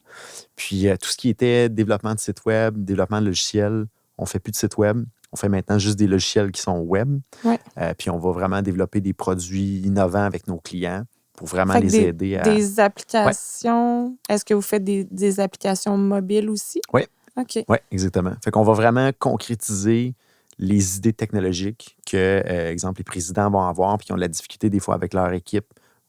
Puis tout ce qui était développement de site web, développement de logiciels, on ne fait plus de site web. On fait maintenant juste des logiciels qui sont web. Oui. Puis on va vraiment développer des produits innovants avec nos clients pour vraiment les aider à... Des applications... Ouais. Est-ce que vous faites des applications mobiles aussi? Oui. OK. Oui, exactement. Fait qu'on va vraiment concrétiser les idées technologiques que, exemple, les présidents vont avoir puis qui ont de la difficulté des fois avec leur équipe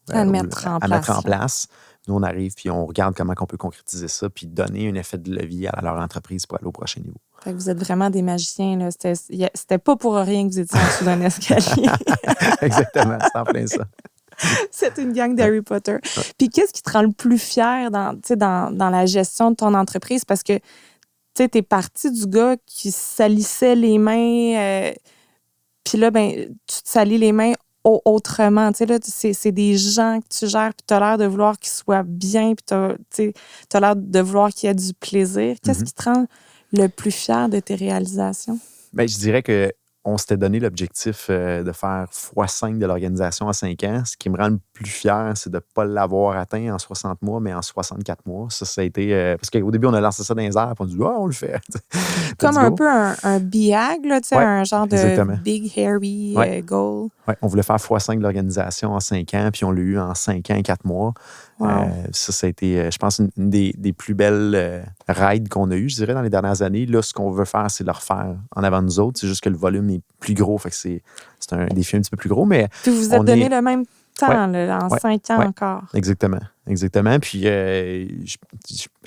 à mettre en place. Nous, on arrive puis on regarde comment on peut concrétiser ça puis donner un effet de levier à leur entreprise pour aller au prochain niveau. Fait que vous êtes vraiment des magiciens. Là. C'était pas pour rien que vous étiez en dessous d'un escalier. Exactement, c'est en plein ça. C'est une gang d'Harry Potter. Ouais. Puis qu'est-ce qui te rend le plus fier dans la gestion de ton entreprise? Parce que tu es parti du gars qui salissait les mains, puis là, tu te salis les mains autrement. Là, c'est des gens que tu gères, puis tu as l'air de vouloir qu'ils soient bien, puis tu as l'air de vouloir qu'il y ait du plaisir. Qu'est-ce qui te rend le plus fier de tes réalisations? Bien, je dirais qu'on s'était donné l'objectif de faire x5 de l'organisation en 5 ans. Ce qui me rend le plus fier, c'est de ne pas l'avoir atteint en 60 mois, mais en 64 mois. Ça a été... parce qu'au début, on a lancé ça dans les airs, puis on a dit « on le fait! » Comme un peu un BIAG, là, un genre de Big Hairy Goal. Oui, on voulait faire x5 de l'organisation en 5 ans, puis on l'a eu en 5 ans et 4 mois. Wow. Ça a été, je pense, une des plus belles rides qu'on a eues, je dirais, dans les dernières années. Là, ce qu'on veut faire, c'est le refaire en avant de nous autres. C'est juste que le volume est plus gros, fait que c'est un défi un petit peu plus gros. Mais puis vous vous êtes donné le même temps, là, en 5 ans encore. Exactement. Puis je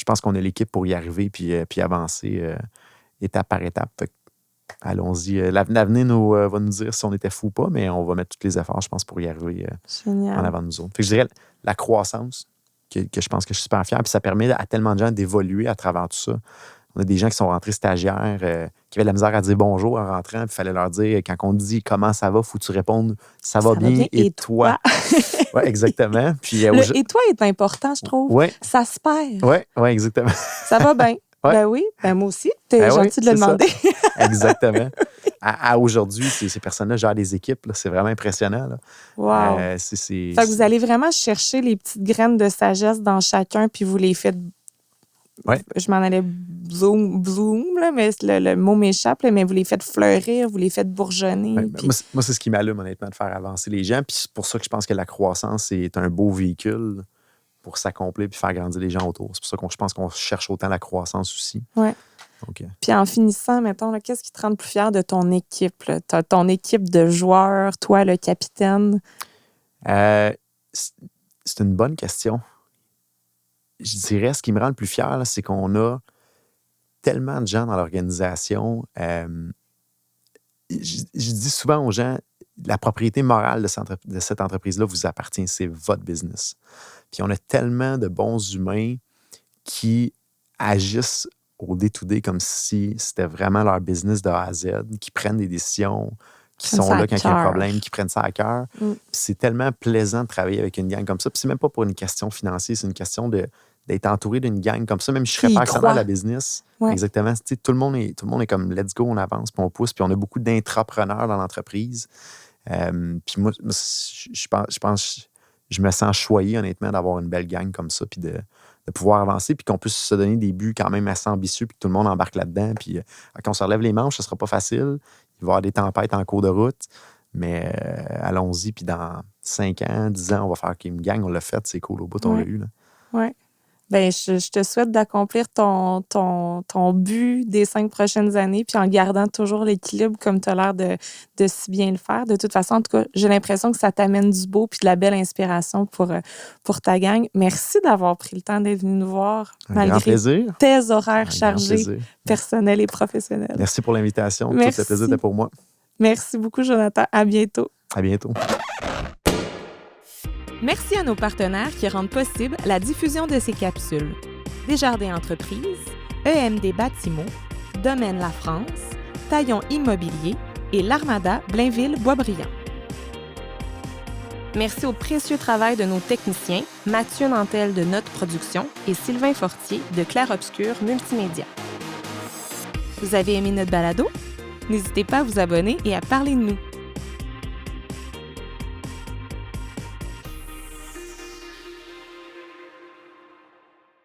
pense qu'on a l'équipe pour y arriver puis avancer étape par étape. Fait que, allons-y. L'avenir va nous dire si on était fou ou pas, mais on va mettre tous les efforts, je pense, pour y arriver en avant de nous autres. Fait que je dirais la croissance, que je pense que je suis super fier, puis ça permet à tellement de gens d'évoluer à travers tout ça. On a des gens qui sont rentrés stagiaires, qui avaient de la misère à dire bonjour en rentrant, puis il fallait leur dire, quand on dit comment ça va, il faut que tu répondes ça va bien, et toi? Oui, exactement. Puis, le et toi est important, je trouve. Ouais. Ça se perd. Oui, exactement. Ça va bien. Ouais. Ben oui, moi aussi. T'es gentil de le demander. Exactement. À aujourd'hui, ces personnes-là gèrent des équipes. Là. C'est vraiment impressionnant. Là. Wow. Fait que vous allez vraiment chercher les petites graines de sagesse dans chacun, puis vous les faites... Ouais. Je m'en allais bloom là, mais le mot m'échappe, là, mais vous les faites fleurir, vous les faites bourgeonner. Ouais, puis... Moi, c'est ce qui m'allume, honnêtement, de faire avancer les gens. Puis c'est pour ça que je pense que la croissance est un beau véhicule pour s'accomplir puis faire grandir les gens autour. C'est pour ça que je pense qu'on cherche autant la croissance aussi. Oui. Okay. Puis en finissant, mettons, là, qu'est-ce qui te rend le plus fier de ton équipe? Là? Ton équipe de joueurs, toi, le capitaine? C'est une bonne question. Je dirais, ce qui me rend le plus fier, là, c'est qu'on a tellement de gens dans l'organisation je dis souvent aux gens, la propriété morale de cette entreprise-là vous appartient, c'est votre business. Puis on a tellement de bons humains qui agissent au day-to-day comme si c'était vraiment leur business de A à Z, qui prennent des décisions, qui sont là quand il y a un problème, qui prennent ça à cœur. Puis c'est tellement plaisant de travailler avec une gang comme ça. Puis c'est même pas pour une question financière, c'est une question d'être entouré d'une gang comme ça. Même si je serais pas actionnaire de la business, exactement. Tout le monde est comme let's go, on avance, puis on pousse. Puis on a beaucoup d'intrapreneurs dans l'entreprise. Puis moi, je pense, je me sens choyé, honnêtement, d'avoir une belle gang comme ça, puis de pouvoir avancer, puis qu'on puisse se donner des buts quand même assez ambitieux, puis que tout le monde embarque là-dedans. Puis quand on se relève les manches, ce ne sera pas facile. Il va y avoir des tempêtes en cours de route, mais allons-y, puis dans 5 ans, 10 ans, on va faire une gang, on l'a fait, c'est cool, au bout, on l'a eu. Oui. Bien, je te souhaite d'accomplir ton but des 5 prochaines années, puis en gardant toujours l'équilibre comme tu as l'air de si bien le faire. De toute façon, en tout cas, j'ai l'impression que ça t'amène du beau puis de la belle inspiration pour ta gang. Merci d'avoir pris le temps d'être venu nous voir, malgré tes horaires chargés, personnels et professionnels. Merci pour l'invitation. Tout le plaisir était pour moi. Merci beaucoup, Jonathan. À bientôt. À bientôt. Merci à nos partenaires qui rendent possible la diffusion de ces capsules. Desjardins Entreprises, EMD Bâtiments, Domaine La France, Taillon Immobilier et l'Armada Blainville-Boisbriand. Merci au précieux travail de nos techniciens, Mathieu Nantel de Note Production et Sylvain Fortier de Clair Obscur Multimédia. Vous avez aimé notre balado? N'hésitez pas à vous abonner et à parler de nous.